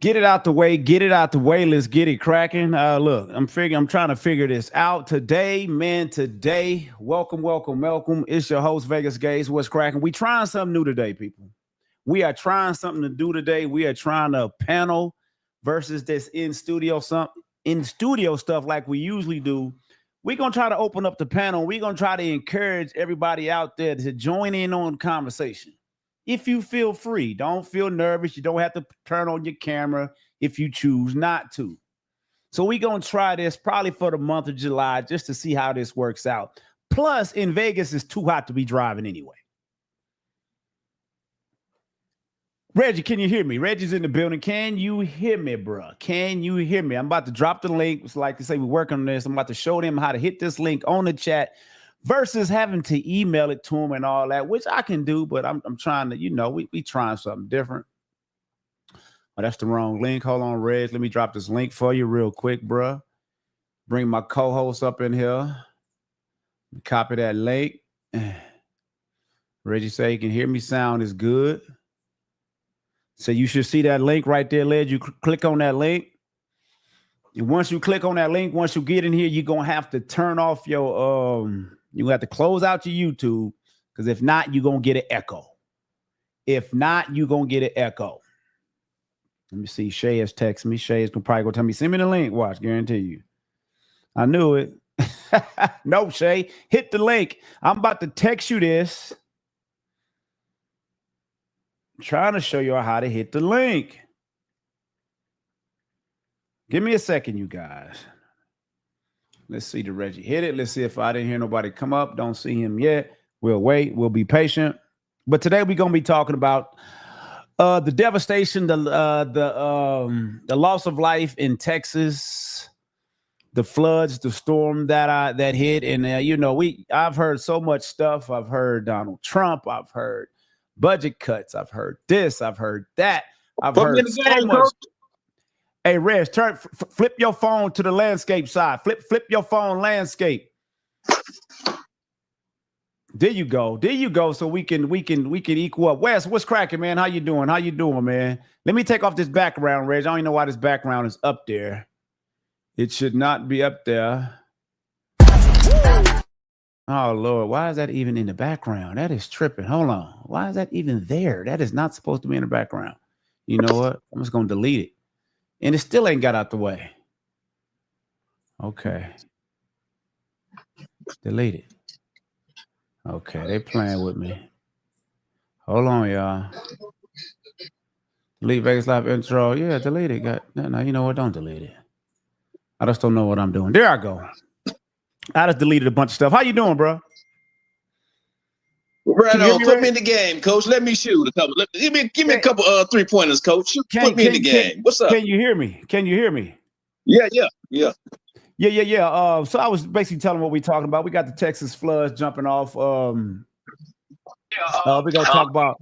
Get it out the way. Get it out the way. Let's get it cracking. Look, I'm trying to figure this out today, man. Today, welcome. It's your host, Vegas Gaze. What's cracking? We trying something new today, people. We are trying something to do today. We are trying to panel versus this in studio stuff like we usually do. We're gonna try to open up the panel. We're gonna try to encourage everybody out there to join in on the conversation. If you feel free, don't feel nervous. You don't have to turn on your camera if you choose not to. So we're going to try this probably for the month of July just to see how this works out. Plus, in Vegas, it's too hot to be driving anyway. Reggie, can you hear me? Reggie's in the building. Can you hear me, bro? Can you hear me? I'm about to drop the link. It's like to say we're working on this. I'm about to show them how to hit this link on the chat versus having to email it to them and all that, which I can do, but I'm trying to, we trying something different. Oh, that's the wrong link. Hold on, Reg. Let me drop this link for you real quick, bro. Bring my co-host up in here. Copy that link. Reggie say you can hear me. Sound is good. So you should see that link right there, Led. You click on that link. And once you click on that link, once you get in here, you're going to have to turn off your, you have to close out your YouTube, because if not, you're going to get an echo. If not, you're going to get an echo. Let me see. Shay has texted me. Shay is probably going to tell me, send me the link. Watch, guarantee you. I knew it. No, Shay. Hit the link. I'm about to text you this. I'm trying to show you how to hit the link. Give me a second, you guys. Let's see the Reggie hit it. Let's see if I didn't hear nobody come up. Don't see him yet. We'll wait. We'll be patient. But today we're going to be talking about the devastation, the loss of life in Texas, the floods, the storm that hit, and I've heard so much stuff. I've heard Donald Trump. I've heard budget cuts. I've heard this. I've heard that. I've heard so much. Hey, Reg, flip your phone to the landscape side. Flip your phone landscape. There you go. So we can equal up. Wes, what's cracking, man? How you doing, man? Let me take off this background, Reg. I don't even know why this background is up there. It should not be up there. Oh, Lord. Why is that even in the background? That is tripping. Hold on. Why is that even there? That is not supposed to be in the background. You know what? I'm just going to delete it. And it still ain't got out the way. Okay. Delete it. Okay, they playing with me. Hold on, y'all. Delete Vegas Live intro. Yeah, delete it. No, you know what? Don't delete it. I just don't know what I'm doing. There I go. I just deleted a bunch of stuff. How you doing, bro? Right on. Put me in the game, coach. Let me shoot a couple. Give me a couple 3-pointers, coach. Put me in the game. What's up? Can you hear me? Yeah. So I was basically telling what we're talking about. We got the Texas floods jumping off. We're gonna talk about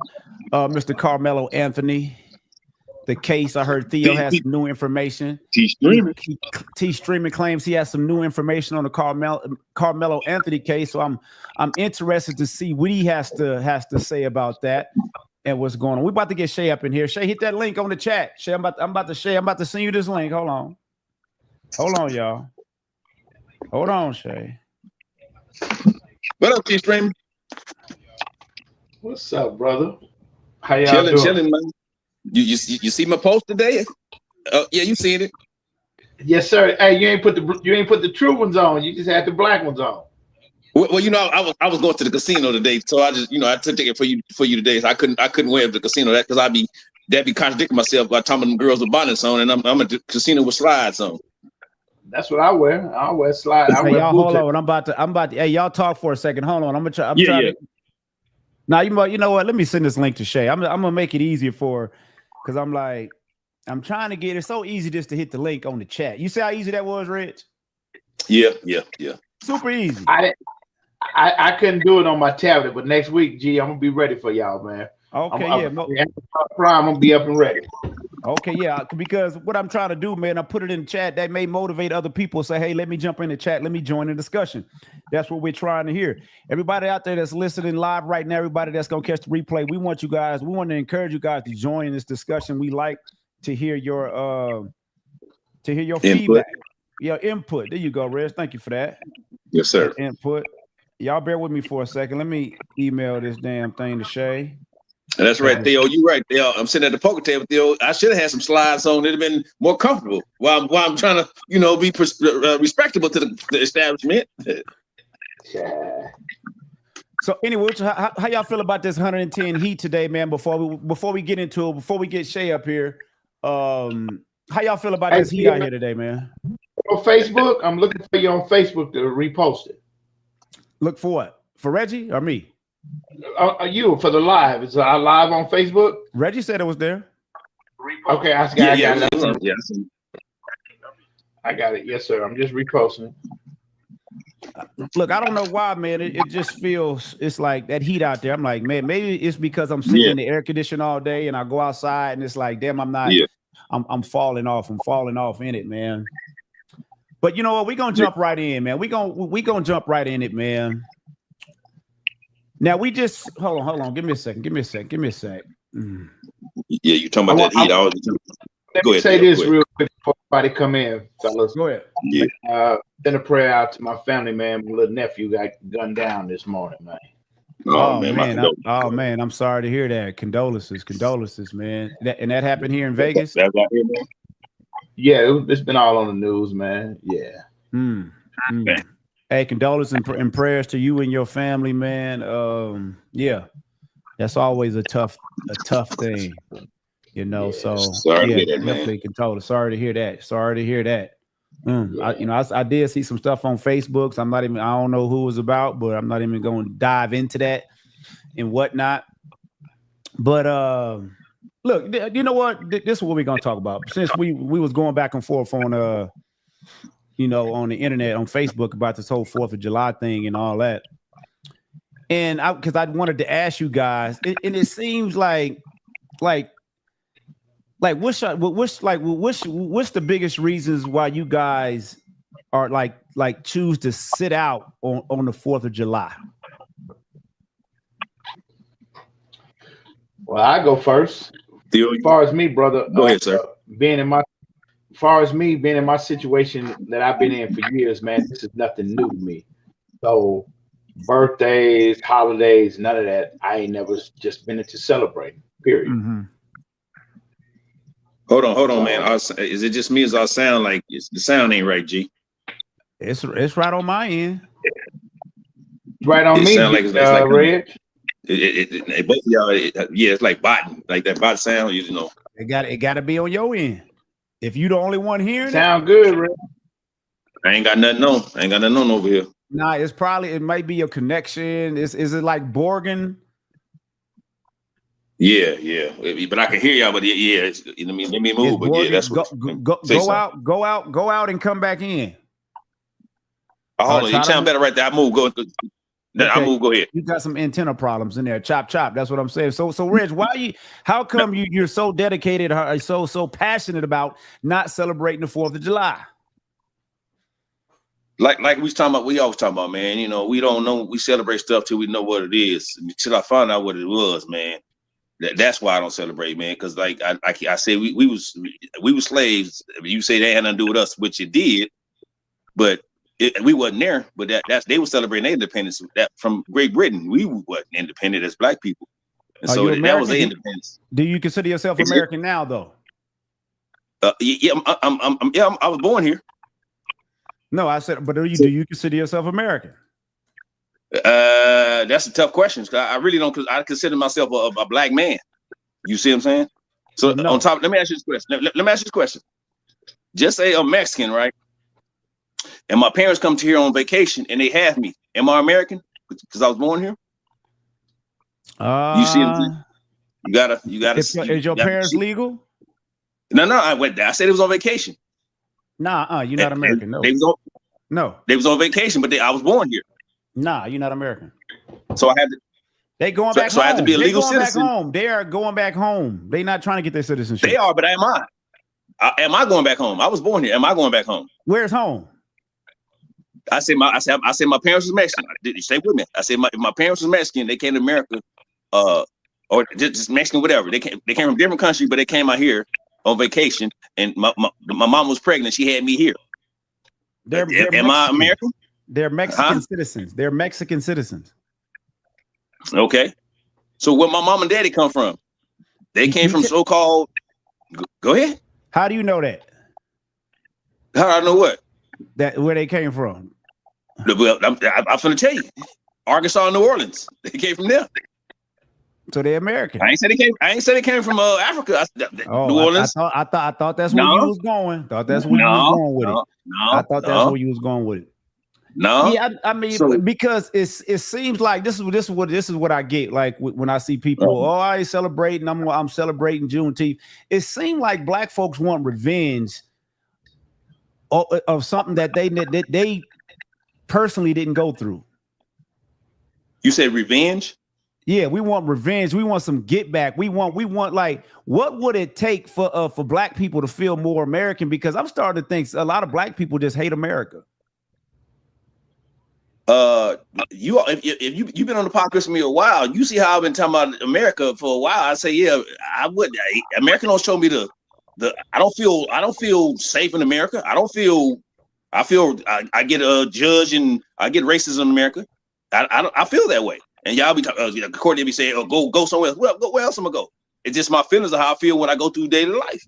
Mr. Karmelo Anthony. The case. I heard Theo has some new information. T-Streaming claims he has some new information on the Karmelo Anthony case. So I'm interested to see what he has to say about that and what's going on. We're about to get Shay up in here. Shay, hit that link on the chat. Shay, I'm about to send you this link. Hold on, y'all. Hold on, Shay. What up, T-Stream? What's up, brother? How y'all doing? Chilling, man. You see my post today? Yeah, you seen it. Yes, sir. Hey, you ain't put the true ones on. You just had the black ones on. Well, I was going to the casino today, so I just I took it for you today. So I couldn't wear the casino because that'd be contradicting myself by talking about them girls with bonnets on, and I'm at the casino with slides on. That's what I wear. I wear slides. Hey, y'all hold on. I'm about to. Hey, y'all talk for a second. Hold on. I'm trying to. Now you know what? Let me send this link to Shay. I'm gonna make it easier for her, because I'm trying to get it so easy just to hit the link on the chat. You see how easy that was, Rich? Yeah. Super easy. I couldn't do it on my tablet, but next week, I'm gonna be ready for y'all, man. Okay, I'm gonna be up and ready. Okay, yeah, because what I'm trying to do, man, I put it in the chat. That may motivate other people. Say, hey, let me jump in the chat. Let me join the discussion. That's what we're trying to hear. Everybody out there that's listening live right now, everybody that's going to catch the replay, we want to encourage you guys to join this discussion. We like to hear your Input. feedback, your input. There you go, Reg. Thank you for that. Yes, sir. Input. Y'all bear with me for a second. Let me email this damn thing to Shay. That's right, Theo. You're right, Theo. I'm sitting at the poker table, Theo. I should have had some slides on. It'd have been more comfortable while I'm trying to, be respectable to the establishment. Yeah. So anyway, how y'all feel about this 110 Heat today, man? Before we get into it, before we get Shay up here, how y'all feel about this Heat out here today, man? On Facebook, I'm looking for you on Facebook to repost it. Look for what? For Reggie or me? You for the live. Is our live on Facebook? Reggie said it was there. Okay, I got it. Yes. I got it. Yes, sir. I'm just reposting it. Look, I don't know why, man. It just feels it's like that heat out there. I'm like, man, maybe it's because I'm sitting in the air conditioner all day and I go outside and it's like, damn, I'm not. Yeah. I'm falling off. I'm falling off in it, man. But you know what? We're gonna jump right in, man. We gonna jump right in it, man. Now we just hold on. Give me a second. Mm. Yeah, you talking about that heat all the time. Let me say this real quick before everybody come in, fellas. Go ahead. Yeah. Send a prayer out to my family, man. My little nephew got gunned down this morning, man. Oh man, I'm sorry to hear that. Condolences, man. That happened here in Vegas. That's right here, man. Yeah, it's been all on the news, man. Yeah. Hey, condolences and prayers to you and your family, man. Yeah, that's always a tough thing, So sorry to hear that, definitely condolences. Sorry to hear that. I did see some stuff on Facebook. So I don't know who it was about, but I'm not even going to dive into that and whatnot. But look, you know what? This is what we're going to talk about. Since we was going back and forth on on the internet, on Facebook about this whole 4th of July thing and all that. And because I wanted to ask you guys, and it seems like what's the biggest reasons why you guys are like choose to sit out on the 4th of July? Well, I go first. As far as me, brother, go ahead, sir. Being in my situation that I've been in for years, man, this is nothing new to me. So birthdays, holidays, none of that. I ain't never just been into celebrating, period. Mm-hmm. Hold on, man. Is it just me as I sound like the sound ain't right, G? It's right on my end. Right on me, like Red. Both of y'all, it's like botting, like that bot sound, It got to be on your end. If you the only one hearing sound good, Red. I ain't got nothing on over here. Nah, it might be your connection. Is it like Borgen? Yeah. But I can hear y'all. But it's, let me move. But Borgen, that's what. Go out, and come back in. Hold on, you sound better right there. I move. Go. Okay. I move. Go ahead. You got some antenna problems in there. Chop. That's what I'm saying. So, Reg, how come you're so dedicated, so passionate about not celebrating the 4th of July? Like we always talking about, man. We don't know. We celebrate stuff till we know what it is. Till I find out what it was, man. That's why I don't celebrate, man. Because like I said, we was slaves. You say they had nothing to do with us, which it did, but we wasn't there. But they were celebrating their independence. That from Great Britain, we wasn't independent as Black people, and so that was their independence. Do you consider yourself American now, though? Yeah, I was born here. No, I said, but do you consider yourself American? That's a tough question. I really don't, because I consider myself a Black man. You see what I'm saying? So on top, let me ask you this question. Let me ask you this question. Just say I'm Mexican, right? And my parents come to here on vacation and they have me. Am I American? Because I was born here. You see what I'm saying? You gotta. Is your parents legal? No. I said it was on vacation. Nah, you're not American. No. They was on vacation, but I was born here. Nah, you're not American. So I had to. They going back home. So I have to be a legal citizen. Back home. They are going back home. They not trying to get their citizenship. They are, but am I? Am I going back home? I was born here. Am I going back home? Where's home? I said my parents was Mexican. Stay with me. I said my parents was Mexican. They came to America, or just Mexican, whatever. They came from different countries, but they came out here on vacation, and my mom was pregnant. She had me here. They're Am I American? They're Mexican citizens. They're Mexican citizens. Okay. So where my mom and daddy come from? They came from so-called. Go ahead. How do you know that? How do I know what? That where they came from? Well, I'm finna tell you. Arkansas and New Orleans. They came from there. So they're American. I ain't say they came from Africa. New Orleans. I thought that's where you was going. Thought that's where you was going with it. I thought that's where you was going with it. No. Yeah, I mean, because it seems like this is what I get. Like when I see people, I ain't celebrating. I'm celebrating Juneteenth. It seemed like black folks want revenge of something that they personally didn't go through. You said revenge? Yeah, we want revenge. We want some get back. We want like, what would it take for black people to feel more American? Because I'm starting to think a lot of black people just hate America. If you've been on the podcast with me a while, you see how I've been talking about America for a while. I say, yeah, I would. America don't show me I don't feel safe in America. I get judged and I get racism in America. I feel that way. And y'all be talking, Courtney be saying, "Oh, go somewhere else." Well, where else am I go? It's just my feelings of how I feel when I go through daily life.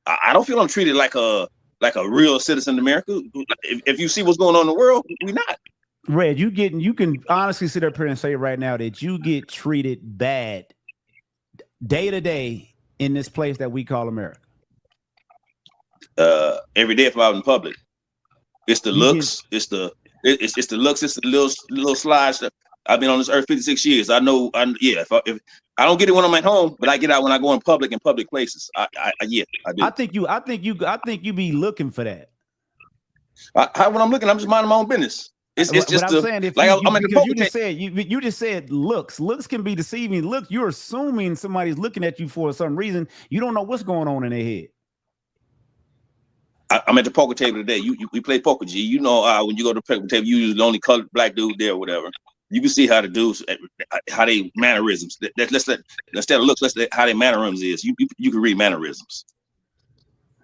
I don't feel I'm treated like a real citizen in America. If you see what's going on in the world, we not. Red, you can honestly sit up here and say right now that you get treated bad day to day in this place that we call America. Every day if I'm out in public, it's the looks, it's the looks, it's the little slides. I've been on this earth 56 years. I know. If I don't get it when I'm at home, but I get out when I go in public places. I do. I think you be looking for that. When I'm looking, I'm just minding my own business. It's just I'm saying if I'm at the you just said looks can be deceiving. Look, you're assuming somebody's looking at you for some reason. You don't know what's going on in their head. I'm at the poker table today. We play poker, G. You know, when you go to the poker table, you use the only colored black dude there or whatever. You can see how the dudes, how they mannerisms. Instead of looks, how their mannerisms is. You can read mannerisms.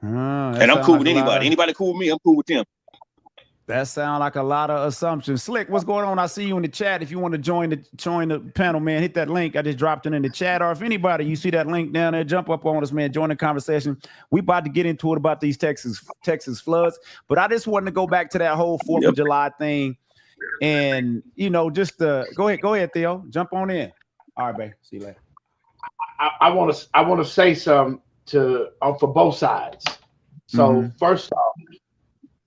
And I'm cool with anybody. Anybody cool with me, I'm cool with them. That sounds like a lot of assumptions. Slick, what's going on? I see you in the chat. If you want to join the panel, man, hit that link. I just dropped it in the chat. Or if anybody, you see that link down there, jump up on us, man. Join the conversation. We about to get into it about these Texas floods. But I just wanted to go back to that whole 4th of July thing. And, just go ahead, Theo. Jump on in. All right, babe. See you later. I want to say something for both sides. So first off,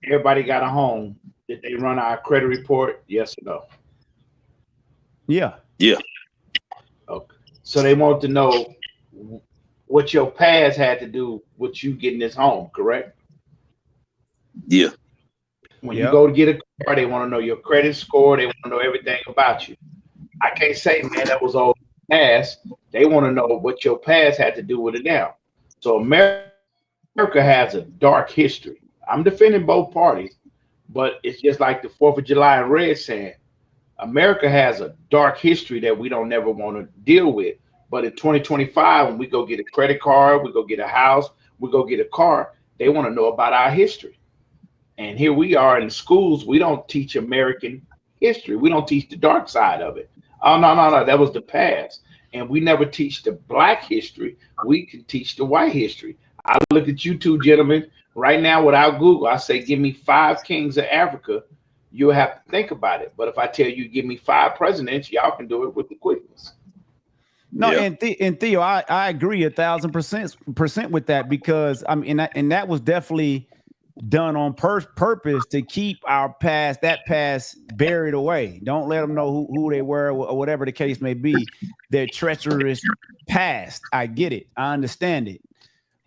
everybody got a home. Did they run our credit report? Yes or no? Yeah. Yeah. Okay. So they want to know what your past had to do with you getting this home, correct? Yeah. When you go to get a car, they want to know your credit score. They want to know everything about you. I can't say, man, that was all past. They want to know what your past had to do with it now. So America has a dark history. I'm defending both parties, but it's just like the 4th of July and Red saying, America has a dark history that we don't never want to deal with. But in 2025, when we go get a credit card, we go get a house, we go get a car, they want to know about our history. And here we are in the schools, we don't teach American history. We don't teach the dark side of it. Oh, no, that was the past. And we never teach the black history. We can teach the white history. I look at you two gentlemen right now without Google. I say, give me 5 kings of Africa. You'll have to think about it. But if I tell you, give me 5 presidents, y'all can do it with the quickness. No, and Theo, I agree 1,000% with that, because I mean, and that was definitely done on purpose to keep our past buried away. Don't let them know who they were or whatever the case may be. Their treacherous past. I get it. I understand it.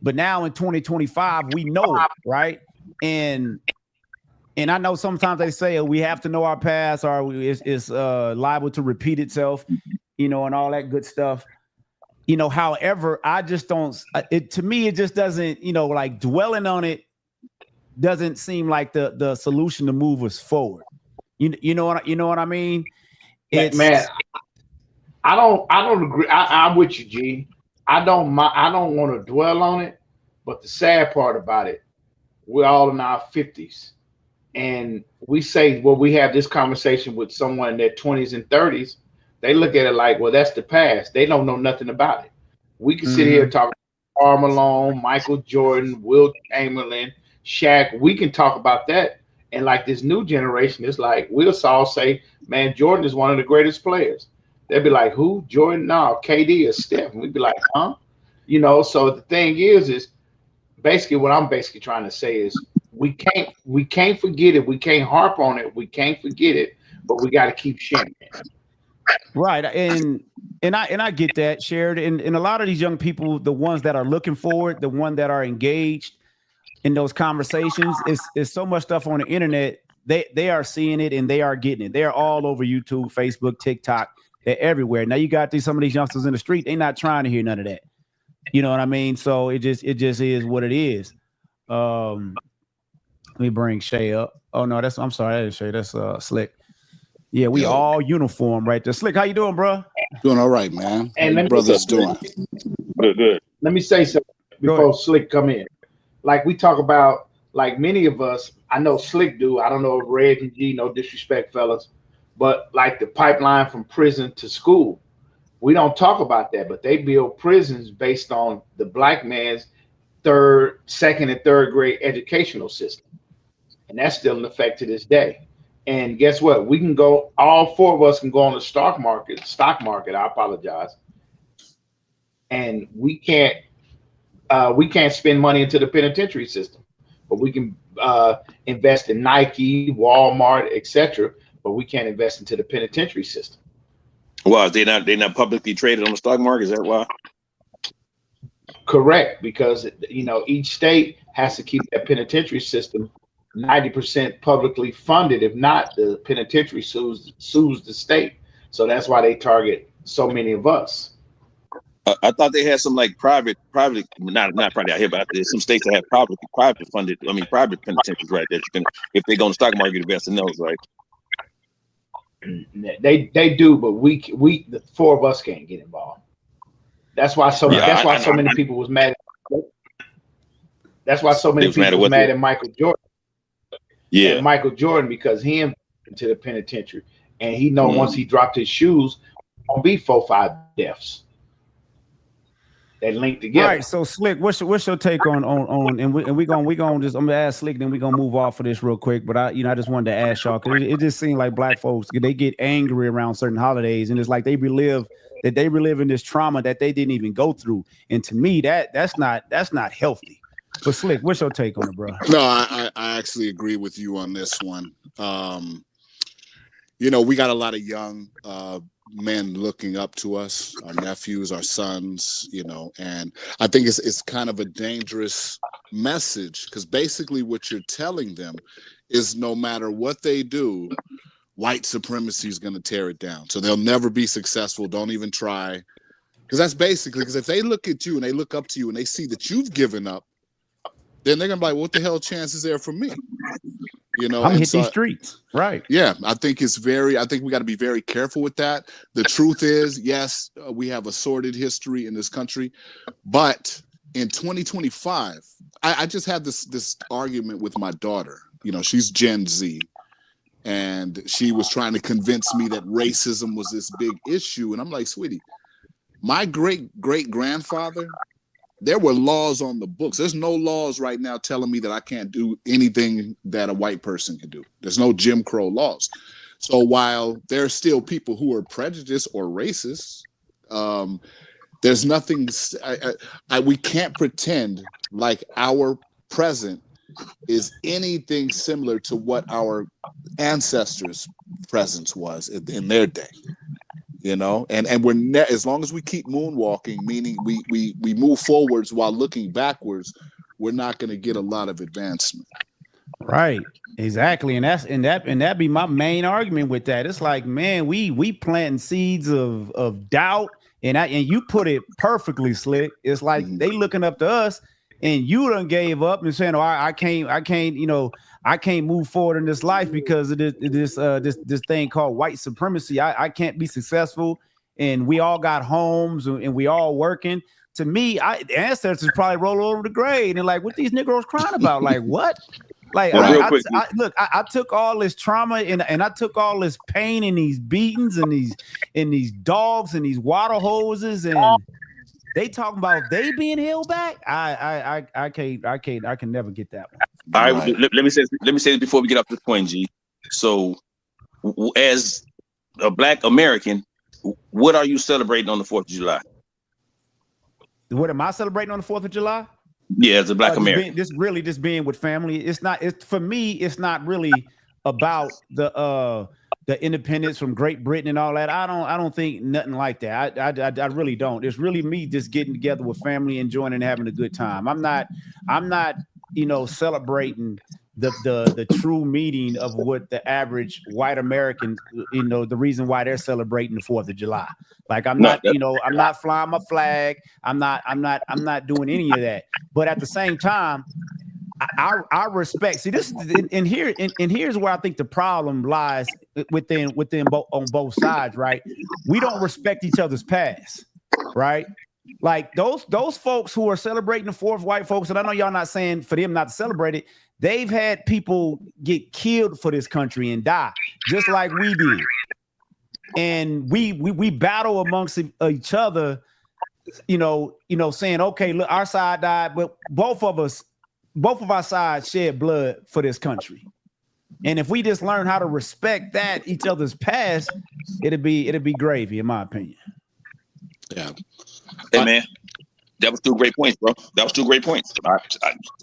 But now in 2025, we know it, right? And I know sometimes they say we have to know our past, or it's liable to repeat itself, and all that good stuff. However, I just don't. To me, it just doesn't. Like dwelling on it doesn't seem like the solution to move us forward. You know what I mean? Man, I don't agree. I'm with you, G. I don't want to dwell on it, But the sad part about it, we're all in our 50s. And we say, well, we have this conversation with someone in their 20s and 30s. They look at it like, well, that's the past. They don't know nothing about it. We can sit here and talk about Karmelo, Michael Jordan, Will Chamberlain, Shaq. We can talk about that. And like this new generation, it's like we'll all say, man, Jordan is one of the greatest players. They'll be like, who? Jordan? No, KD or Steph. And we'd be like, huh? You know, so the thing is basically what I'm basically trying to say is we can't forget it. We can't harp on it. We can't forget it, but we got to keep sharing it. Right. And I get that, shared. And a lot of these young people, the ones that are looking forward, the ones that are engaged in those conversations, is so much stuff on the internet. They are seeing it and they are getting it. They're all over YouTube, Facebook, TikTok. They're everywhere. Now you got some of these youngsters in the street. They're not trying to hear none of that. You know what I mean? So it just is what it is. Let me bring Shay up. Oh no, I'm sorry, that is Shay. That's Slick. Yeah, we all uniform right there. Slick, how you doing, bro? Doing all right, man. And how brothers doing? Good. Let me say something before Slick come in. Like we talk about, like many of us, I know Slick do. I don't know if Reg and G, no disrespect, fellas, but like the pipeline from prison to school, we don't talk about that. But they build prisons based on the black man's second, and third grade educational system. And that's still in effect to this day. And guess what? We can go, all four of us can go on the stock market, I apologize. And we can't spend money into the penitentiary system, but we can invest in Nike, Walmart, etc. But we can't invest into the penitentiary system. Well, they're not publicly traded on the stock market. Is that why? Correct, because each state has to keep that penitentiary system 90% publicly funded. If not, the penitentiary sues the state. So that's why they target so many of us. I thought they had some like private, not probably out here, but there's some states that have private funded. I mean, private penitentiaries, right? That you can, if they go on the stock market, invest in those, right? They do, but we the four of us can't get involved. That's why so many people was mad. That's why so many people was mad at Michael Jordan. Yeah, and Michael Jordan, because he into the penitentiary, and he know once he dropped his shoes, gonna be 4-5 deaths. They link together. Right. So Slick, what's your take on and we gonna just, I'm gonna ask Slick, then we gonna move off of this real quick. But I just wanted to ask y'all, because it just seemed like black folks, they get angry around certain holidays, and it's like they relive in this trauma that they didn't even go through. And to me, that's not healthy. But Slick, what's your take on it, bro? No, I actually agree with you on this one. We got a lot of young men looking up to us, our nephews, our sons, and I think it's kind of a dangerous message, because basically what you're telling them is no matter what they do, white supremacy is going to tear it down. So they'll never be successful. Don't even try. Because that's basically, because if they look at you and they look up to you and they see that you've given up, then they're going to be like, what the hell chance is there for me? I'm hit these streets. Right. Yeah, I think we got to be very careful with that. The truth is, yes, we have a sordid history in this country, but in 2025, I just had this argument with my daughter. She's Gen Z, and she was trying to convince me that racism was this big issue. And I'm like, sweetie, my great-great-grandfather, there were laws on the books. There's no laws right now telling me that I can't do anything that a white person can do. There's no Jim Crow laws. So while there are still people who are prejudiced or racist, there's nothing. We can't pretend like our present is anything similar to what our ancestors' presence was in their day. And we're as long as we keep moonwalking, meaning we move forwards while looking backwards, we're not going to get a lot of advancement. Right. Exactly. And that be my main argument with that. It's like, man, we planting seeds of doubt, and you put it perfectly, Slick. It's like they looking up to us, and you done gave up and saying, "Oh, I can't move forward in this life because of this thing called white supremacy. I can't be successful." And we all got homes and we all working. to me, the ancestors probably roll over the grave and like, what these Negroes crying about? Like, what? Like, Well, real quick, look, I took all this trauma and I took all this pain and these beatings and these dogs and these water hoses, and they talking about they being held back. I can never get that one. All right, let me say this before we get off this point, G. So, as a Black American, what are you celebrating on the 4th of July? What am I celebrating on the 4th of July? Yeah, as a Black American. Just being with family. For me, it's not really about the independence from Great Britain and all that. I don't think nothing like that. I really don't. It's really me just getting together with family, enjoying and having a good time. I'm not celebrating the true meaning of what the average white American, the reason why they're celebrating the 4th of July. Like I'm not flying my flag. I'm not doing any of that. But at the same time, I respect. See, this and here's where I think the problem lies within on both sides, right? We don't respect each other's past, right? Like those folks who are celebrating the 4th, white folks, and I know y'all not saying for them not to celebrate it. They've had people get killed for this country and die, just like we did. And we battle amongst each other, saying, okay, look, our side died, but both of our sides shed blood for this country. And if we just learn how to respect each other's past, it'd be gravy, in my opinion. Yeah. Hey man, that was 2 great points, bro. That was 2 great points.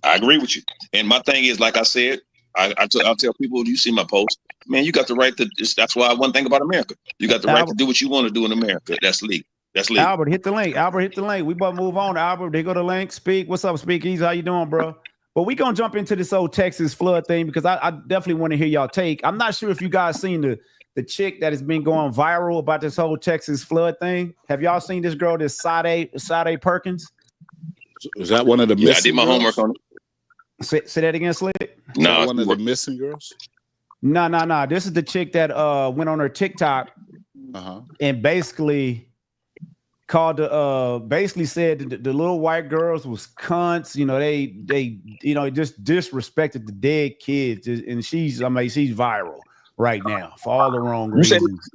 I agree with you. And my thing is, like I said, I'll tell people, you see my post, man, you got the right to. That's why one thing about America, you got the right to do what you want to do in America. That's legal. That's legal. Albert, hit the link. We better move on. Albert, they go to link. Speak. What's up, Speak Easy? How you doing, bro? But we gonna jump into this old Texas flood thing because I definitely want to hear y'all take. I'm not sure if you guys seen the chick that has been going viral about this whole Texas flood thing. Have y'all seen this girl, this Sade Perkins? Is that one of the missing? I did my homework on it. Say that again, Slick. No, one of the missing girls. No. This is the chick that went on her TikTok and basically called basically said the little white girls was cunts. They just disrespected the dead kids, and she's viral right now for all the wrong reasons.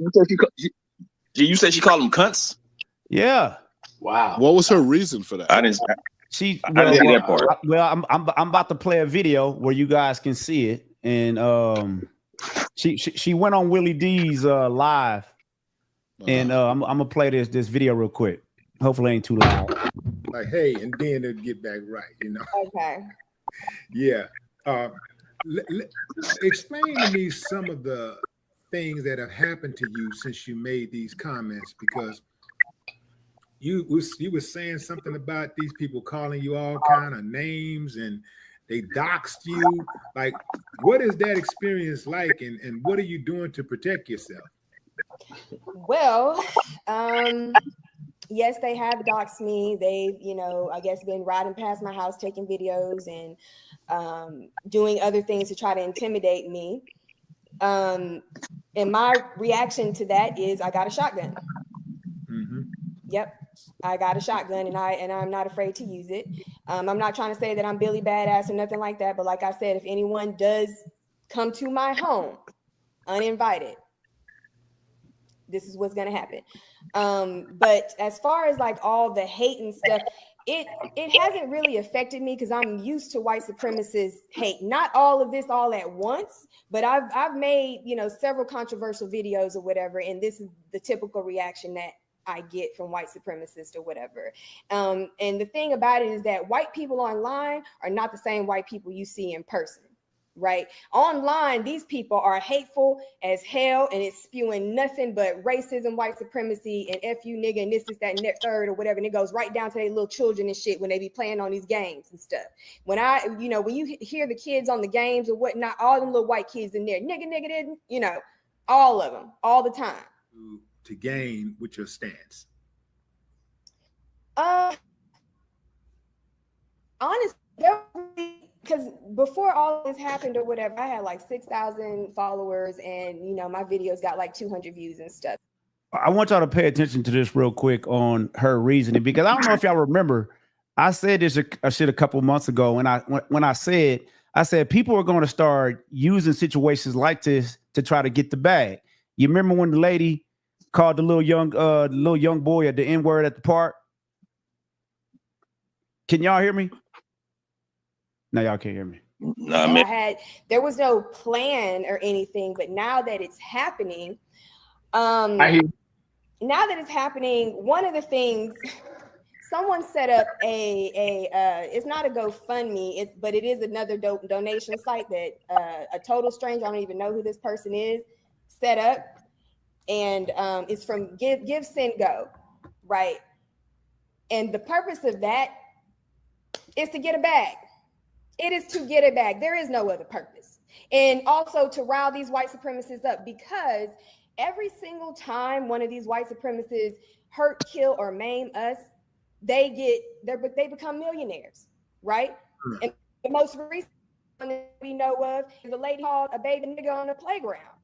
You said she called them cunts? Yeah. Wow. What was her reason for that? I didn't see that part. I'm about to play a video where you guys can see it, and she went on Willie D's live, and I'm gonna play this video real quick. Hopefully, it ain't too loud. Like, hey, and then it'll get back right, Okay. Yeah. Explain to me some of the things that have happened to you since you made these comments, because you were saying something about these people calling you all kind of names and they doxed you. Like, what is that experience like, and what are you doing to protect yourself? Well, yes, they have doxed me. They've, I guess been riding past my house, taking videos and doing other things to try to intimidate me. And my reaction to that is I got a shotgun. Mm-hmm. Yep. I got a shotgun and I'm not afraid to use it. I'm not trying to say that I'm Billy Badass or nothing like that. But like I said, if anyone does come to my home uninvited, this is what's going to happen. But as far as like all the hate and stuff, it hasn't really affected me because I'm used to white supremacist hate. Not all of this all at once, but I've made, several controversial videos or whatever. And this is the typical reaction that I get from white supremacists or whatever. And the thing about it is that white people online are not the same white people you see in person, right? Online, these people are hateful as hell and it's spewing nothing but racism, white supremacy, and F you nigga, and this, that, and that third or whatever. And it goes right down to their little children and shit when they be playing on these games and stuff. When when you hear the kids on the games or whatnot, all them little white kids in there, nigga, all of them, all the time. To gain with your stance? Honestly, because before all this happened or whatever, I had like 6,000 followers and my videos got like 200 views and stuff. I want y'all to pay attention to this real quick on her reasoning, because I don't know if y'all remember, I said this shit a couple months ago when I said people are going to start using situations like this to try to get the bag. You remember when the lady called the little young boy at the N-word at the park? Can y'all hear me? No, y'all can't hear me. Nah, man. There was no plan or anything, but now that it's happening, one of the things, someone set up it's not a GoFundMe, but it is another donation site that a total stranger, I don't even know who this person is, set up, and it's from Give Send Go, right? And the purpose of that is to get a bag. It is to get a bag. There is no other purpose. And also to rile these white supremacists up, because every single time one of these white supremacists hurt, kill, or maim us, they become millionaires, right? And the most recent one that we know of is a lady called a baby nigga on the playground.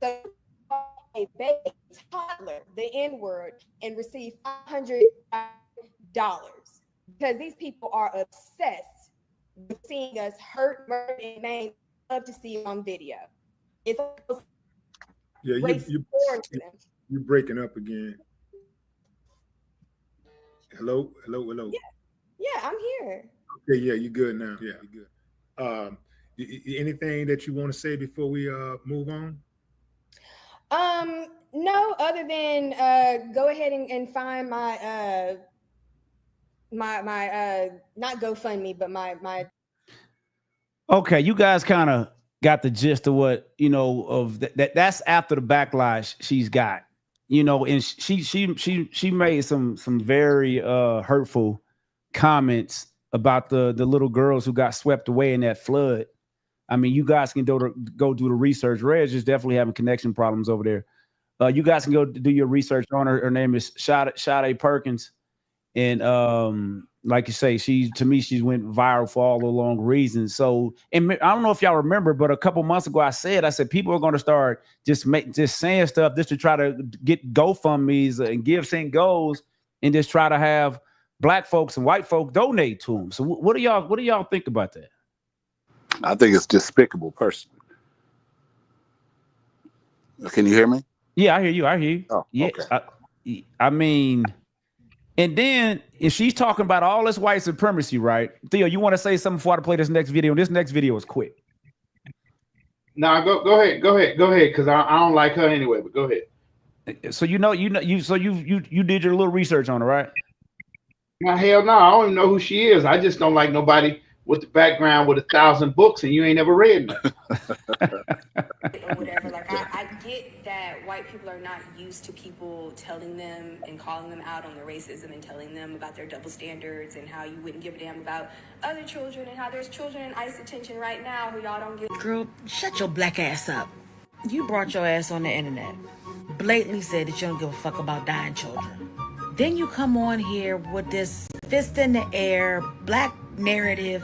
So a baby toddler, the N-word, and receive $500 because these people are obsessed with seeing us hurt, murder, and maim. Love to see it on video. It's you're breaking up again. Hello. Yeah, I'm here. Okay, yeah, you're good now. Yeah, you're good. Anything that you want to say before we move on? No, other than go ahead and find my my not GoFundMe, but my. Okay, you guys kind of got the gist of what of that's after the backlash she's got, and she made some very hurtful comments about the little girls who got swept away in that flood. I mean, you guys can go do the research. Red's is definitely having connection problems over there. You guys can go do your research on her. Her name is Sade Perkins. And like you say, she's went viral for all the wrong reasons. So, and I don't know if y'all remember, but a couple months ago, I said people are going to start just saying stuff just to try to get GoFundMe's and Give Send Goes, and just try to have black folks and white folk donate to them. So, what do y'all think about that? I think it's despicable, personally. Can you hear me? Yeah, I hear you. Oh, yeah. Okay. I mean, and then if she's talking about all this white supremacy, right? Theo, you want to say something before I play this next video? This next video is quick. No, go ahead, because I don't like her anyway. But go ahead. So you did your little research on her, right? Now, hell no, I don't even know who she is. I just don't like nobody with the background with 1,000 books and you ain't never read them. Or whatever. Like I get that white people are not used to people telling them and calling them out on their racism and telling them about their double standards and how you wouldn't give a damn about other children and how there's children in ICE detention right now who y'all don't give. Girl, shut your black ass up. You brought your ass on the internet. Blatantly said that you don't give a fuck about dying children. Then you come on here with this fist in the air, black narrative,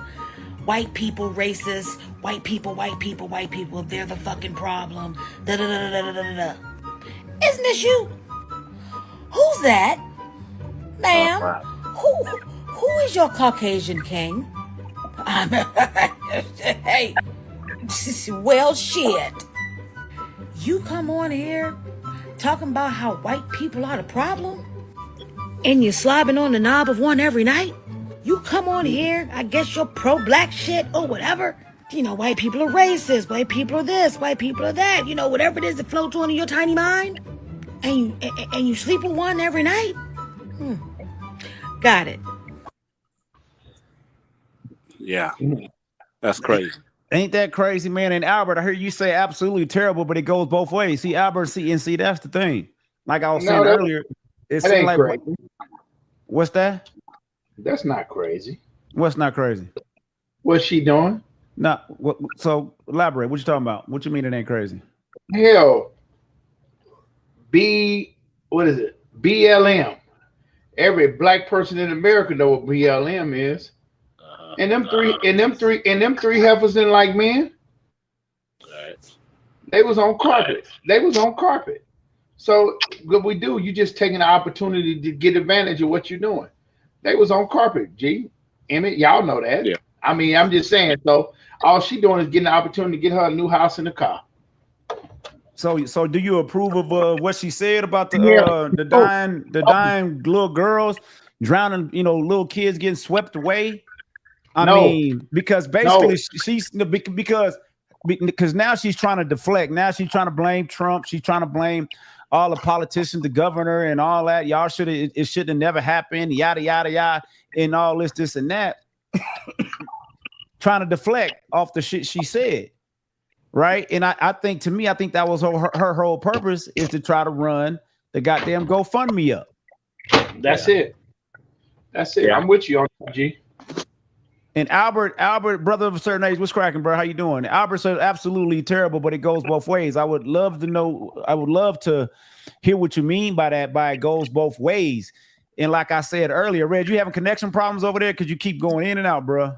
white people racist, white people, they're the fucking problem. Da da da da da da da. Isn't this you? Who's that? Ma'am? Who is your Caucasian king? Hey, well shit. You come on here talking about how white people are the problem? And you're slobbing on the knob of one every night? You come on here, I guess you're pro-black shit or whatever. White people are racist, white people are this, white people are that. Whatever it is that floats on in your tiny mind. And you sleep with one every night? Got it. Yeah, that's crazy. Ain't that crazy, man? And Albert, I heard you say absolutely terrible, but it goes both ways. See, Albert, see, that's the thing. Like I was saying earlier, it seemed like crazy. What's that? That's not crazy. What's not crazy? What's she doing? No. So elaborate. What you talking about? What you mean it ain't crazy? Hell, what is it? BLM. Every black person in America know what BLM is. And them three heifers didn't like men. Right. They was on carpet. So what we do, you just taking the opportunity to get advantage of what you're doing. They was on carpet, G. Emmett, y'all know that. Yeah. I mean, I'm just saying. So all she doing is getting the opportunity to get her a new house and a car. So do you approve of what she said about the Yeah. dying little girls drowning, little kids getting swept away? I No. mean, because basically because now she's trying to deflect. Now she's trying to blame Trump. She's trying to blame all the politicians, the governor, and all that. Y'all it should have never happened. Yada yada yada, and all this and that. Trying to deflect off the shit she said. Right. And I think that was her whole purpose, is to try to run the goddamn GoFundMe up. That's it. Yeah. I'm with you on that, G. And Albert, brother of a certain age, what's cracking, bro? How you doing? Albert said absolutely terrible, but it goes both ways. I would love to hear what you mean by that, by it goes both ways. And like I said earlier, Red, you having connection problems over there because you keep going in and out, bro.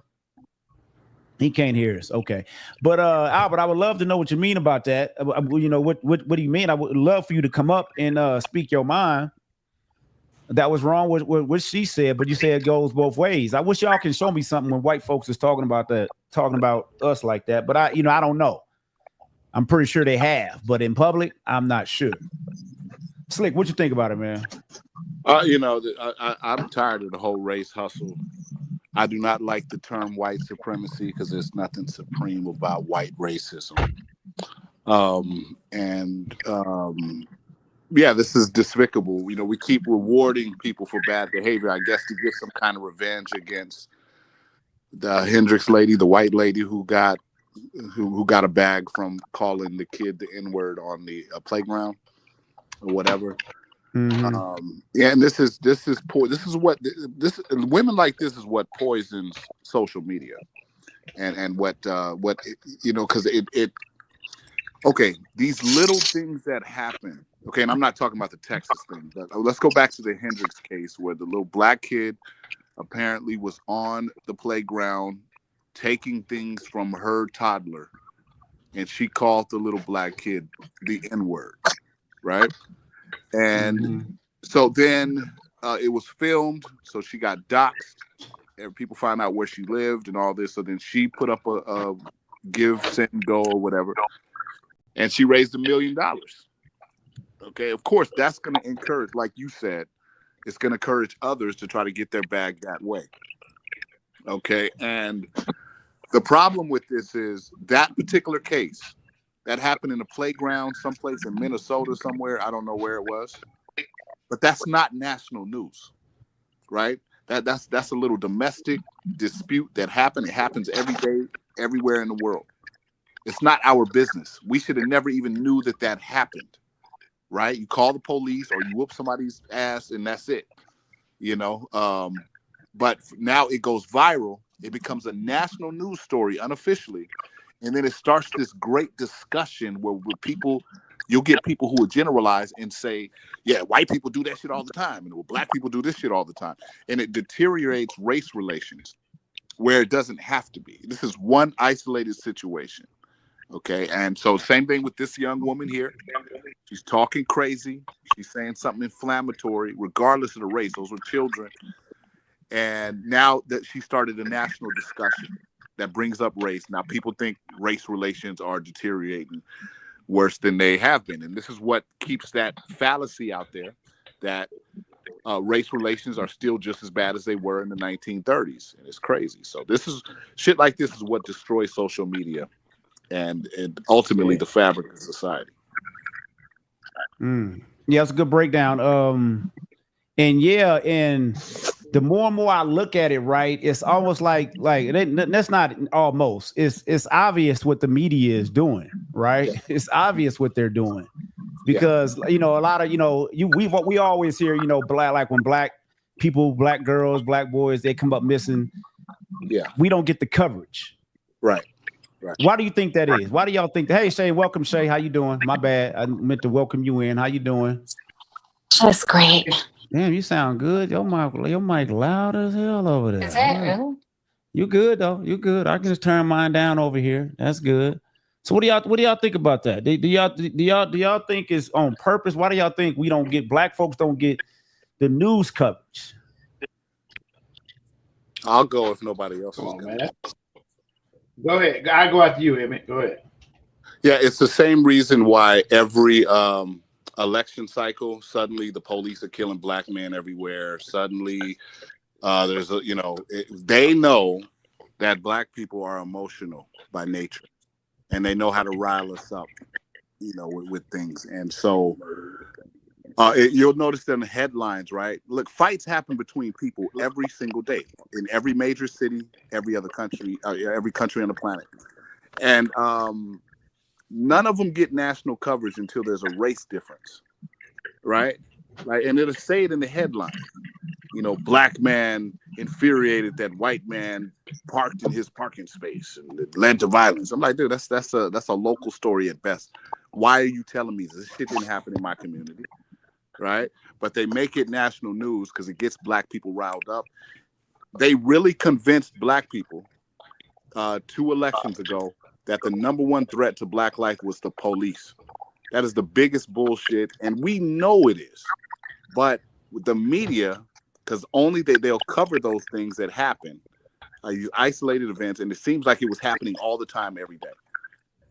He can't hear us. Okay. But Albert, I would love to know what you mean about that. What do you mean? I would love for you to come up and speak your mind. That was wrong with what she said, but you said it goes both ways. I wish y'all can show me something when white folks is talking about us like that. But I don't know. I'm pretty sure they have, but in public, I'm not sure. Slick, what you think about it, man? I'm tired of the whole race hustle. I do not like the term white supremacy because there's nothing supreme about white racism. This is despicable. We keep rewarding people for bad behavior, I guess, to get some kind of revenge against the Hendricks lady, the white lady who got a bag from calling the kid the N-word on the playground or whatever. Mm-hmm. And this is poor. Women like this is what poisons social media, and because these little things that happen. Okay, and I'm not talking about the Texas thing, but let's go back to the Hendricks case where the little black kid apparently was on the playground taking things from her toddler, and she called the little black kid the N-word, right? And so then it was filmed, so she got doxxed, and people found out where she lived and all this. So then she put up a give, send, go, or whatever, and she raised $1 million. Okay, of course, that's going to encourage, like you said, it's going to encourage others to try to get their bag that way. Okay, and the problem with this is that particular case that happened in a playground someplace in Minnesota somewhere. I don't know where it was, but that's not national news, right? That's a little domestic dispute that happened. It happens every day, everywhere in the world. It's not our business. We should have never even knew that happened, right? You call the police or you whoop somebody's ass and that's it, But now it goes viral. It becomes a national news story unofficially. And then it starts this great discussion where you'll get people who will generalize and say, yeah, white people do that shit all the time. And black people do this shit all the time. And it deteriorates race relations where it doesn't have to be. This is one isolated situation. Okay. And so same thing with this young woman here. She's talking crazy. She's saying something inflammatory, regardless of the race. Those were children. And now that she started a national discussion that brings up race. Now people think race relations are deteriorating worse than they have been. And this is what keeps that fallacy out there that race relations are still just as bad as they were in the 1930s. And it's crazy. So shit like this is what destroys social media and ultimately the fabric of society. Yeah, that's a good breakdown. And the more and more I look at it, right, it's almost like that's not almost. It's obvious what the media is doing, right? Yeah. It's obvious what they're doing because a lot of we always hear when black people, black girls, black boys, they come up missing. Yeah, we don't get the coverage, right. Why do you think that is? Why do y'all think that? Hey, Shay, welcome, Shay. How you doing? My bad. I meant to welcome you in. How you doing? That's great. Damn, you sound good. Your mic loud as hell over there. Is that really? You good though? You good? I can just turn mine down over here. That's good. So what do y'all think about that? Do y'all think it's on purpose? Why do y'all think we don't get black folks don't get the news coverage? I'll go if nobody else Come is on, going. man. Go ahead. I go after you, Emmett. Go ahead. Yeah, it's the same reason why every election cycle, suddenly the police are killing black men everywhere. Suddenly, there's a, they know that black people are emotional by nature, and they know how to rile us up, with things. And so you'll notice in the headlines, right? Look, fights happen between people every single day in every major city, every other country, every country on the planet. And none of them get national coverage until there's a race difference, right? And it'll say it in the headline. Black man infuriated that white man parked in his parking space and it led to violence. I'm like, dude, that's a local story at best. Why are you telling me this shit didn't happen in my community, right? But they make it national news because it gets black people riled up. They really convinced black people 2 elections ago that the number one threat to black life was the police. That is the biggest bullshit, and we know it is. But with the media, because only they'll cover those things that happen, isolated events, and it seems like it was happening all the time, every day.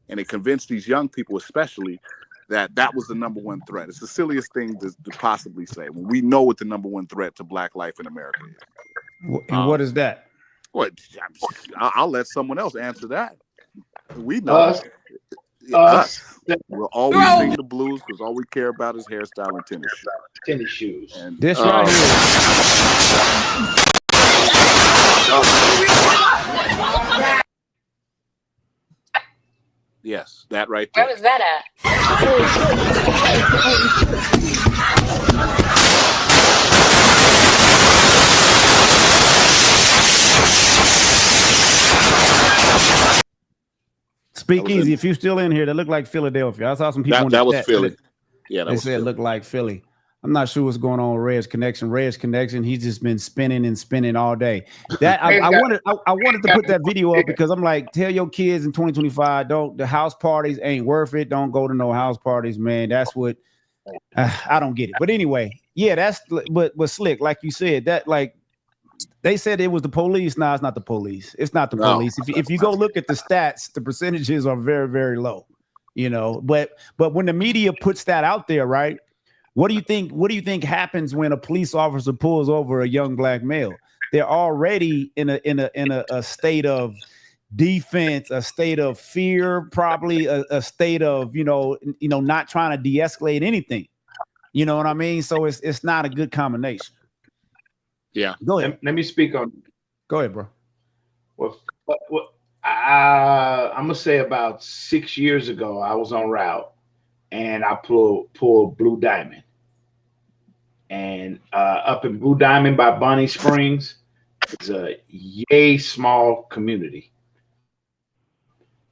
And it convinced these young people, especially, that was the number one threat. It's the silliest thing to possibly say when we know what the number one threat to black life in America is. And what is that? What? I'll let someone else answer that. We know. Us. We'll always sing the blues because all we care about is hairstyle and tennis shoes. Tennis shoes. And this right here. Yes, that right there. Where was that Speak easy. If you're still in here, that looked like Philadelphia. I saw some people. That was Philly. Yeah, they said it looked like Philly. I'm not sure what's going on with Red's connection. He's just been spinning and spinning all day. That I wanted to put that video up because I'm like, tell your kids in 2025, the house parties ain't worth it. Don't go to no house parties, man. That's what I don't get it. But anyway, yeah, that's but Slick, like you said, that like they said it was the police. No, it's not the police. It's not the police. If you go look at the stats, the percentages are very, very low. But when the media puts that out there, right? What do you think happens when a police officer pulls over a young black male? They're already in a state of defense, a state of fear, probably a state of not trying to de-escalate anything. You know what I mean? So it's not a good combination. Yeah. Go ahead. Let me speak on. Go ahead, bro. Well, I'm gonna say about 6 years ago, I was on route and I pulled Blue Diamond. And up in Blue Diamond by Bonnie Springs, it's a yay small community.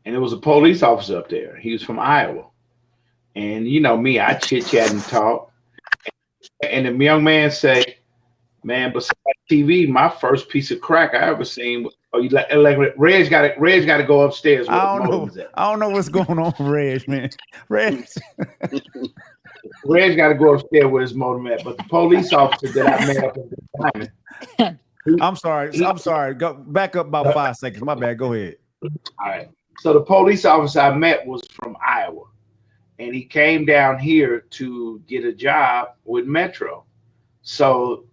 And there was a police officer up there. He was from Iowa. And you know me, I chit-chat and talk. And the young man say, man, besides TV, my first piece of crack I ever seen was, Red's got to go upstairs. I don't know what's going on, Reg, man. Red's got to go upstairs where his modem at. But the police officer that I met up in the time. I'm sorry. Go back up about 5 seconds. My bad. Go ahead. All right. So the police officer I met was from Iowa, and he came down here to get a job with Metro. So,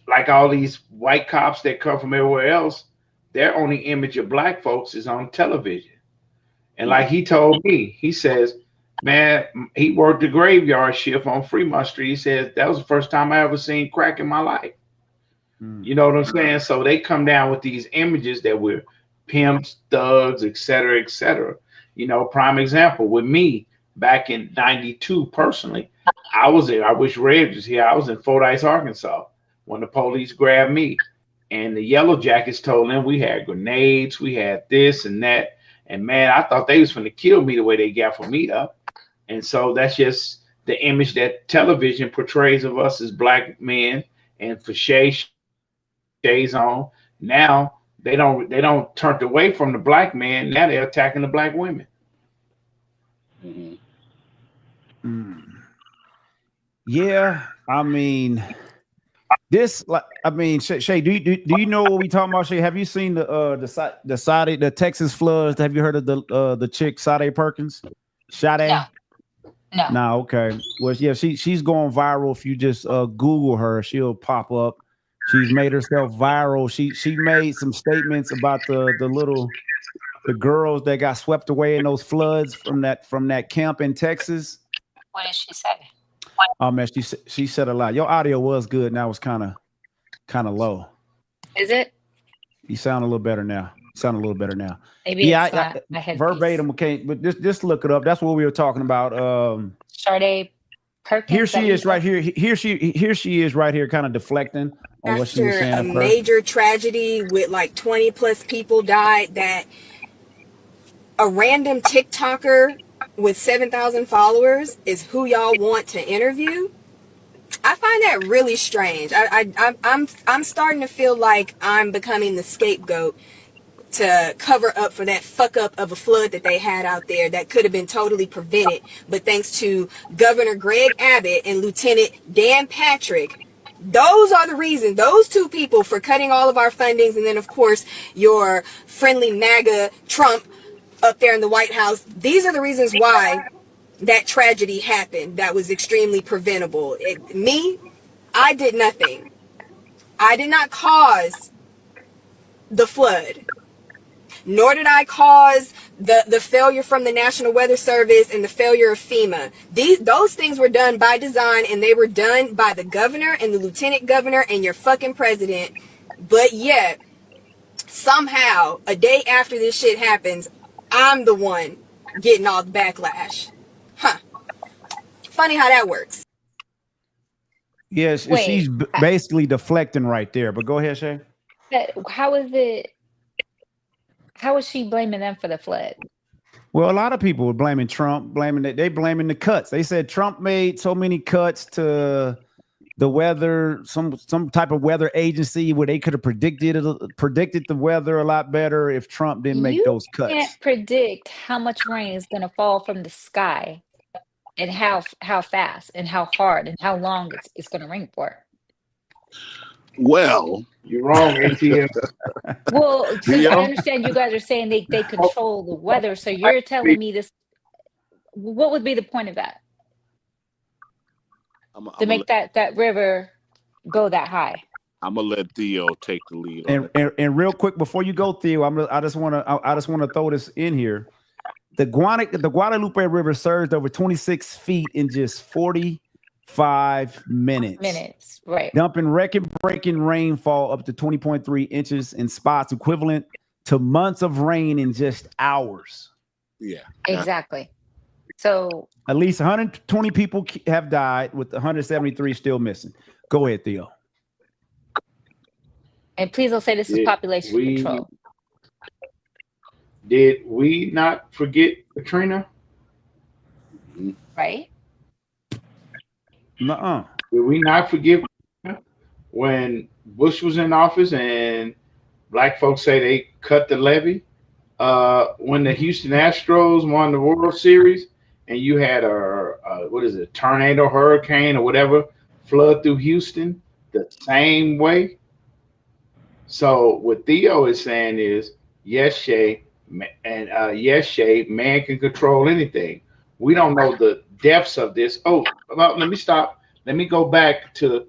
like all these white cops that come from everywhere else, their only image of black folks is on television. And like he told me, he says, man, he worked the graveyard shift on Fremont Street. He says, that was the first time I ever seen crack in my life. You know what I'm saying? So they come down with these images that we're pimps, thugs, et cetera, et cetera. Prime example with me back in 92, personally, I wish Red was here. I was in Fordyce, Arkansas when the police grabbed me. And the Yellow Jackets told them we had grenades, we had this and that. And man, I thought they was going to kill me the way they gaffled me up. And so that's just the image that television portrays of us as black men. And for shades on, now they don't turn away from the black man. Now they're attacking the black women. Yeah, I mean, Shay, do you know what we talking about? Shay, have you seen the Texas floods? Have you heard of the chick Sade Perkins? Sade? No. Nah, okay. Well, yeah, she's going viral. If you just Google her, she'll pop up. She's made herself viral. She made some statements about the girls that got swept away in those floods from that camp in Texas. What did she say? Oh man, she said a lot. Your audio was good. Now it's kind of low. Is it? You sound a little better now. Maybe Yeah, it's my headpiece. Verbatim. Okay, but just look it up. That's what we were talking about. Sade Perkins. Here she is right here. Here she is right here, kind of deflecting on what she was saying. After a major tragedy with like 20 plus people died, that a random TikToker with 7,000 followers is who y'all want to interview. I find that really strange. I'm starting to feel like I'm becoming the scapegoat to cover up for that fuck up of a flood that they had out there that could have been totally prevented. But thanks to Governor Greg Abbott and Lieutenant Dan Patrick, those are the reasons, those two people, for cutting all of our fundings. And then, of course, your friendly MAGA Trump up there in the White House. These are the reasons why that tragedy happened. That was extremely preventable. I did nothing. I did not cause the flood, nor did I cause the failure from the National Weather Service and the failure of FEMA. Those things were done by design, and they were done by the governor and the lieutenant governor and your fucking president. But yet, somehow, a day after this shit happens, I'm the one getting all the backlash. Huh. Funny how that works. Yes, she's basically deflecting right there. But go ahead, Shay. How is she blaming them for the flood? Well, a lot of people were blaming Trump, blaming the cuts. They said Trump made so many cuts to the weather, some type of weather agency where they could have predicted the weather a lot better if Trump didn't make those cuts. You can't predict how much rain is going to fall from the sky and how fast and how hard and how long it's going to rain for. Well, you're wrong, ATM. Well, so I understand you guys are saying they control the weather. So you're telling me this. What would be the point of that? To make that river go that high. I'm gonna let Theo take the lead. And real quick before you go, Theo, I just want to throw this in here. The Guadalupe River surged over 26 feet in just 45 minutes. Right. Dumping record-breaking rainfall up to 20.3 inches in spots equivalent to months of rain in just hours. Yeah. Exactly. So at least 120 people have died, with 173 still missing. Go ahead, Theo. And please don't say this is population control. Did we not forget Katrina? Right? Nuh-uh. Did we not forget when Bush was in office and black folks say they cut the levee? When the Houston Astros won the World Series and you had a tornado, hurricane, or whatever flood through Houston the same way. So what Theo is saying is, yes, Shay, man can control anything. We don't know the depths of this. Oh, well, let me stop. Let me go back to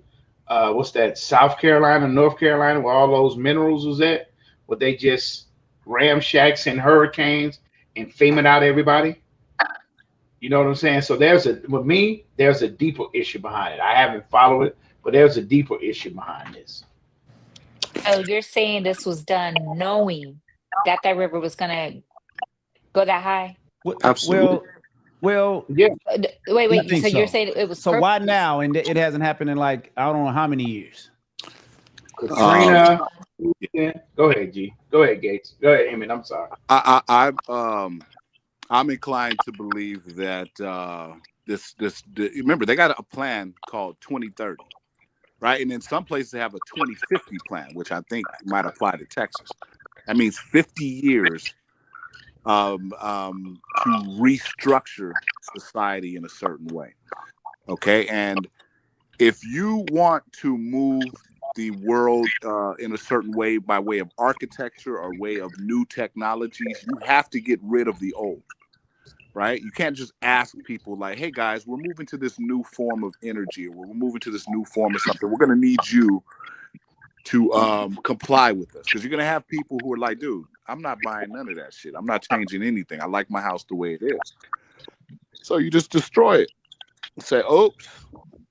what's that? South Carolina, North Carolina, where all those minerals was at, where they just ramshacks and hurricanes and faming out everybody. You know what I'm saying? So there's a deeper issue behind it. I haven't followed it, but there's a deeper issue behind this. So you're saying this was done knowing that river was going to go that high? Absolutely. Well, yeah. Wait. So you're saying it was so why now? And it hasn't happened in like I don't know how many years. Katrina. Go ahead, G. Go ahead, Gates. Go ahead, Emmett. I'm sorry. I'm inclined to believe that remember, they got a plan called 2030, right? And in some places they have a 2050 plan, which I think might apply to Texas. That means 50 years to to restructure society in a certain way. Okay, and if you want to move the world in a certain way by way of architecture or way of new technologies, you have to get rid of the old, right? You can't just ask people like, hey guys, we're moving to this new form of energy, or we're moving to this new form of something. We're going to need you to comply with us, because you're going to have people who are like, dude, I'm not buying none of that shit. I'm not changing anything. I like my house the way it is. So you just destroy it. Say, oops,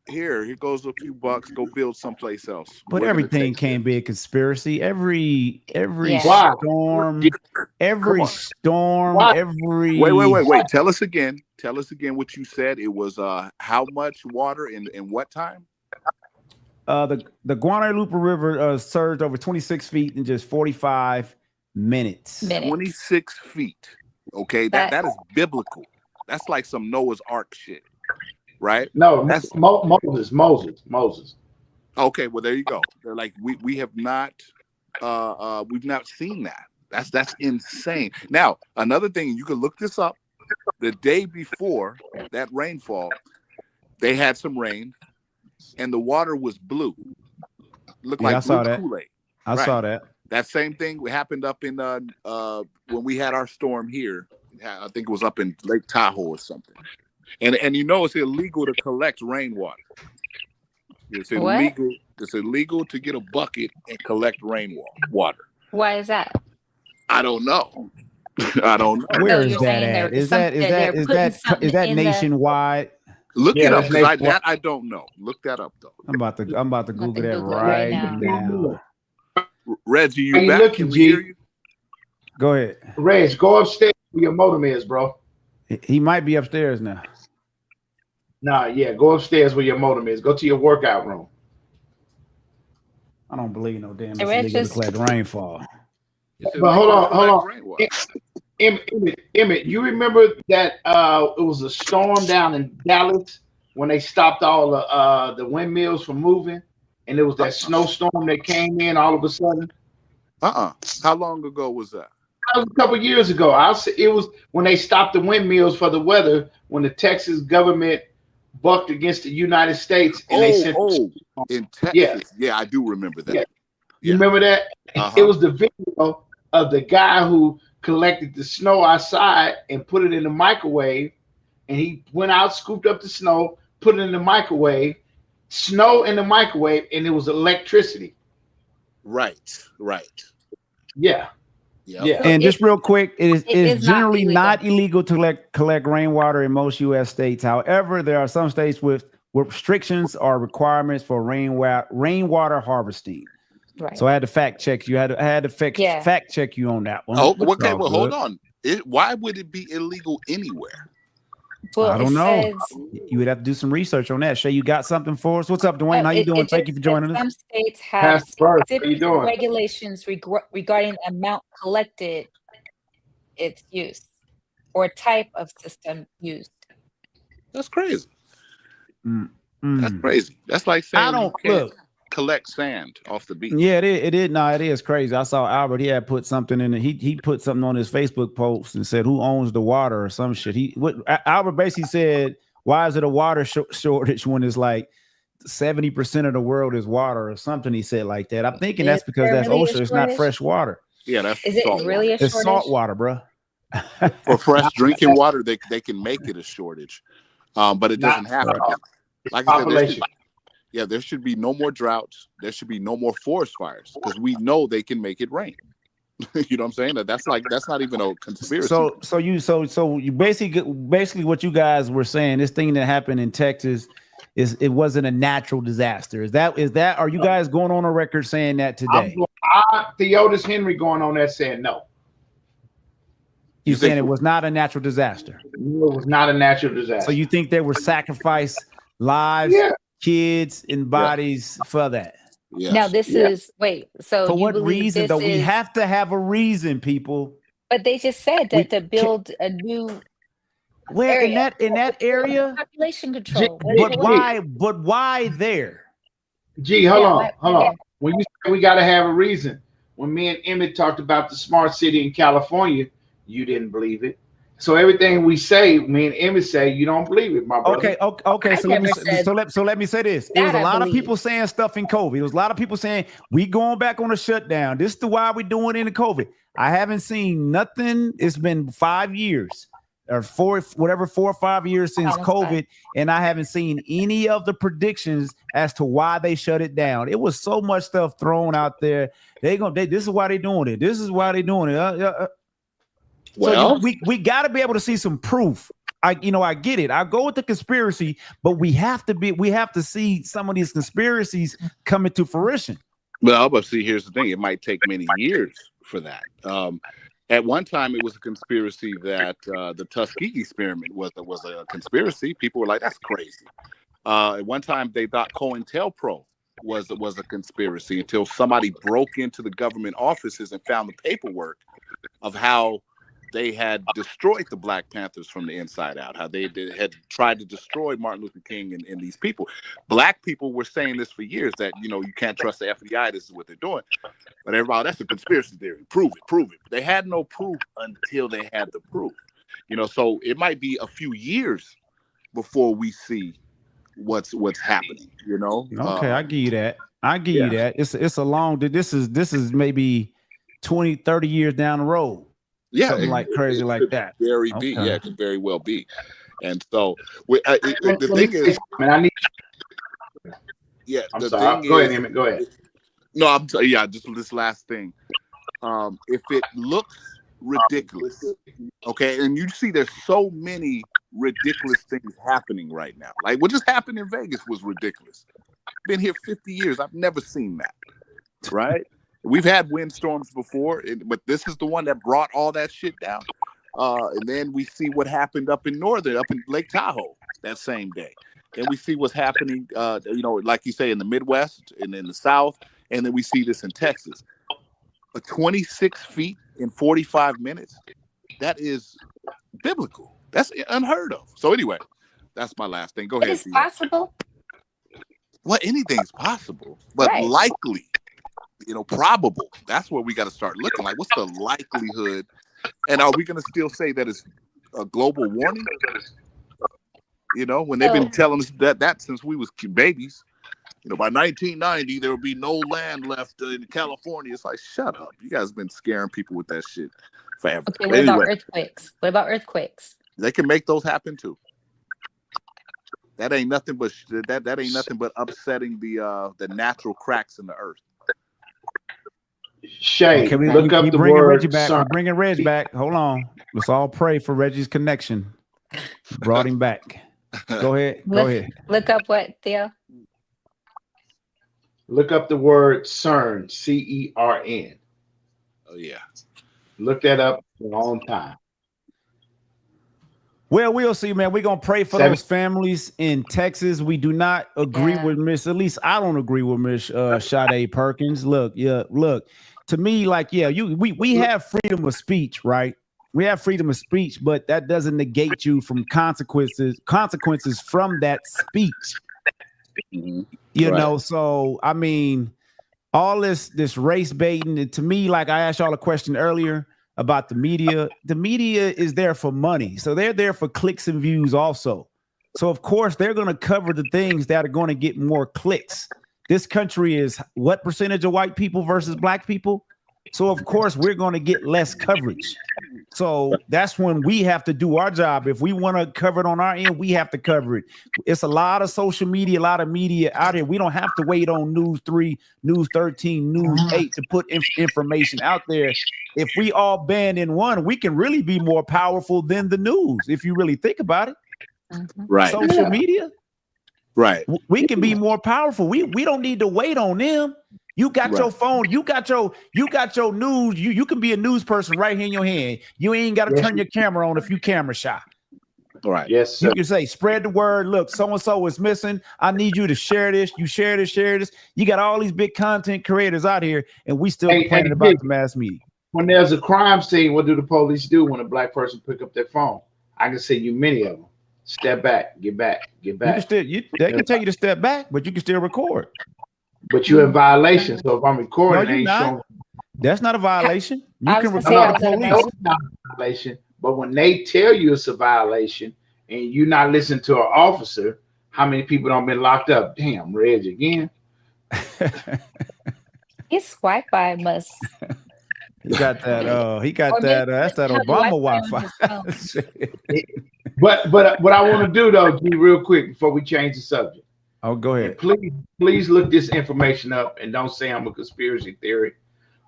here goes a few bucks. Go build someplace else. But everything can't be a conspiracy. Every Yeah. storm, every storm, Why? every Wait. Tell us again what you said. It was how much water in what time? The Guadalupe River surged over 26 feet in just 45 minutes. 26 feet. Okay, that is biblical. That's like some Noah's Ark shit, right? No, that's Moses. Okay, well there you go. They're like we have not we've not seen that. That's insane. Now another thing, you can look this up. The day before that rainfall, they had some rain, and the water was blue. Looked like blue Kool-Aid. I saw that. That same thing happened up in when we had our storm here. I think it was up in Lake Tahoe or something. And you know it's illegal to collect rainwater. It's illegal. It's illegal to get a bucket and collect rainwater. Why is that? I don't know. I don't know. Where is that at? Is that nationwide? Look it up, because I don't know. Look that up though. I'm about to Google that right now. Reggie, you back? Can we hear you? Go ahead. Reg, go upstairs where your modem is, bro. He might be upstairs now. Nah, yeah, go upstairs where your modem is. Go to your workout room. I don't believe no damn illegal to collect rainfall. But hold on. Emmett, you remember that it was a storm down in Dallas when they stopped all the windmills from moving, and it was that snowstorm that came in all of a sudden? How long ago was that? That was a couple years ago. It was when they stopped the windmills for the weather, when the Texas government bucked against the United States, and they sent in Texas. Yeah, I do remember that. Yeah. You remember that? It was the video of the guy who collected the snow outside and put it in the microwave, and he went out, scooped up the snow, put it in the microwave, snow in the microwave, and it was electricity. Right. Yeah. Yeah. And just real quick, it is generally not illegal to collect rainwater in most U.S. states. However, there are some states with restrictions or requirements for rainwater harvesting. Right. So I had to fact check you. I had to fact check you on that one. Oh, okay. Well, hold on. Why would it be illegal anywhere? Well, I don't know. You would have to do some research on that. Shay, you got something for us? What's up, Dwayne? How you doing? Thank you for joining us. Some states have specific regulations regarding the amount collected, its use, or type of system used. That's crazy. That's crazy. That's like saying collect sand off the beach. Yeah, it is crazy. I saw Albert. He had put something in it. He put something on his Facebook post and said, "Who owns the water?" or some shit. Albert basically said, "Why is it a water shortage when it's like 70% of the world is water or something?" He said like that. I'm thinking that's because that's ocean. It's not fresh water. Yeah, that's is it really a shortage? It's salt water, bro. For fresh drinking water, they can make it a shortage, but it doesn't have to be. Like I said, there should be no more droughts. There should be no more forest fires, because we know they can make it rain. You know what I'm saying? That's not even a conspiracy. So you basically what you guys were saying, this thing that happened in Texas it wasn't a natural disaster. Is that are you guys going on a record saying that today? Theodis Henry going on there saying no. You saying it was not a natural disaster? No, it was not a natural disaster. So you think they were sacrificed lives, kids, and bodies for that? Yes. Now this is so for what reason? Though we have to have a reason, people. But they just said that to build a new in that area population control. But why there? Gee, hold on. When you say we got to have a reason, when me and Emmett talked about the smart city in California, you didn't believe it. So everything we say, me and Emmett say, you don't believe it, my brother. Okay. So let me said let me say this. It that was a I lot of believe. people saying stuff in COVID. There was a lot of people saying we going back on a shutdown. This is why we doing it in the COVID. I haven't seen nothing. It's been 5 years or 4 or 5 years since Almost COVID, 5. and I haven't seen any of the predictions as to why they shut it down. It was so much stuff thrown out there. This is why they doing it. This is why they doing it. Well, So we got to be able to see some proof. I get it. I go with the conspiracy, but we have to see some of these conspiracies coming to fruition. Well, but see, here's the thing. It might take many years for that. At one time, it was a conspiracy that the Tuskegee experiment was a conspiracy. People were like, that's crazy. At one time, they thought COINTELPRO was a conspiracy until somebody broke into the government offices and found the paperwork of how they had destroyed the Black Panthers from the inside out, how they had tried to destroy Martin Luther King and these people. Black people were saying this for years, that, you can't trust the FBI. This is what they're doing. But everybody, that's a conspiracy theory. Prove it. They had no proof until they had the proof. So it might be a few years before we see what's happening, Okay, I give you that. You that. It's a long, this is maybe 20, 30 years down the road. Yeah, something like crazy like that. Very be, yeah, it could very well be. And so the thing is, man, I need. Yeah, I'm the sorry. thing Go is, ahead, Emmett. Go ahead. No, just this last thing. If it looks ridiculous, okay, and you see there's so many ridiculous things happening right now. Like what just happened in Vegas was ridiculous. Been here 50 years. I've never seen that. Right? We've had windstorms before, but this is the one that brought all that shit down. And then we see what happened up in Lake Tahoe that same day. Then we see what's happening, like you say, in the Midwest and in the South. And then we see this in Texas. 26 feet in 45 minutes. That is biblical. That's unheard of. So anyway, that's my last thing. Go ahead. It's possible. Well, anything's possible, but right. Likely, probable. That's where we got to start looking. Like, what's the likelihood? And are we going to still say that it's a global warming? When they've been telling us that since we was babies. By 1990, there will be no land left in California. It's like, shut up. You guys have been scaring people with that shit forever. Okay, what about earthquakes? What about earthquakes? They can make those happen too. That ain't nothing but that ain't nothing but upsetting the natural cracks in the earth. Shay, look up the word. Reggie back. We're bringing Reg back. Hold on. Let's all pray for Reggie's connection. Brought him back. Go ahead. Look up what, Theo? Look up the word CERN, CERN. Oh, yeah. Look that up a long time. Well, we'll see, man. We're going to pray for those families in Texas. We do not agree with Miss, at least I don't agree with Miss Sade Perkins. Look, to me, we have freedom of speech, right? We have freedom of speech, but that doesn't negate you from consequences from that speech. Mm-hmm. So I mean, all this race baiting, and to me, like I asked y'all a question earlier about the media is there for money. So they're there for clicks and views also. So of course they're going to cover the things that are going to get more clicks. This country is what percentage of white people versus black people? So of course we're going to get less coverage. So that's when we have to do our job. If we want to cover it on our end, we have to cover it. It's a lot of social media, a lot of media out here. We don't have to wait on News 3, News 13, News 8 to put information out there. If we all band in one, we can really be more powerful than the news, if you really think about it. Right. Social media. Right. We can be more powerful. We don't need to wait on them. You got your phone. You got your news. You can be a news person right here in your hand. You ain't got to turn your camera on if you camera shy. All right. Yes, sir. You can say, spread the word. Look, so-and-so is missing. I need you to share this. You share this. You got all these big content creators out here, and we still complaining about the mass media. When there's a crime scene, what do the police do when a black person pick up their phone? I can send you many of them. Step back, get back. They can tell you to step back, but you can still record. But you're in violation. So if I'm recording, no, you're not. That's not a violation. You can record the police. No, it's not a violation. But when they tell you it's a violation and you're not listening to an officer, how many people don't been locked up? Damn, Reg again. His Wi-Fi must. He got that. He got Or that. maybe That's that he have Obama Wi-Fi on Wi-Fi. his phone. But what I want to do though, G, real quick before we change the subject. Oh, go ahead. And please look this information up and don't say I'm a conspiracy theory.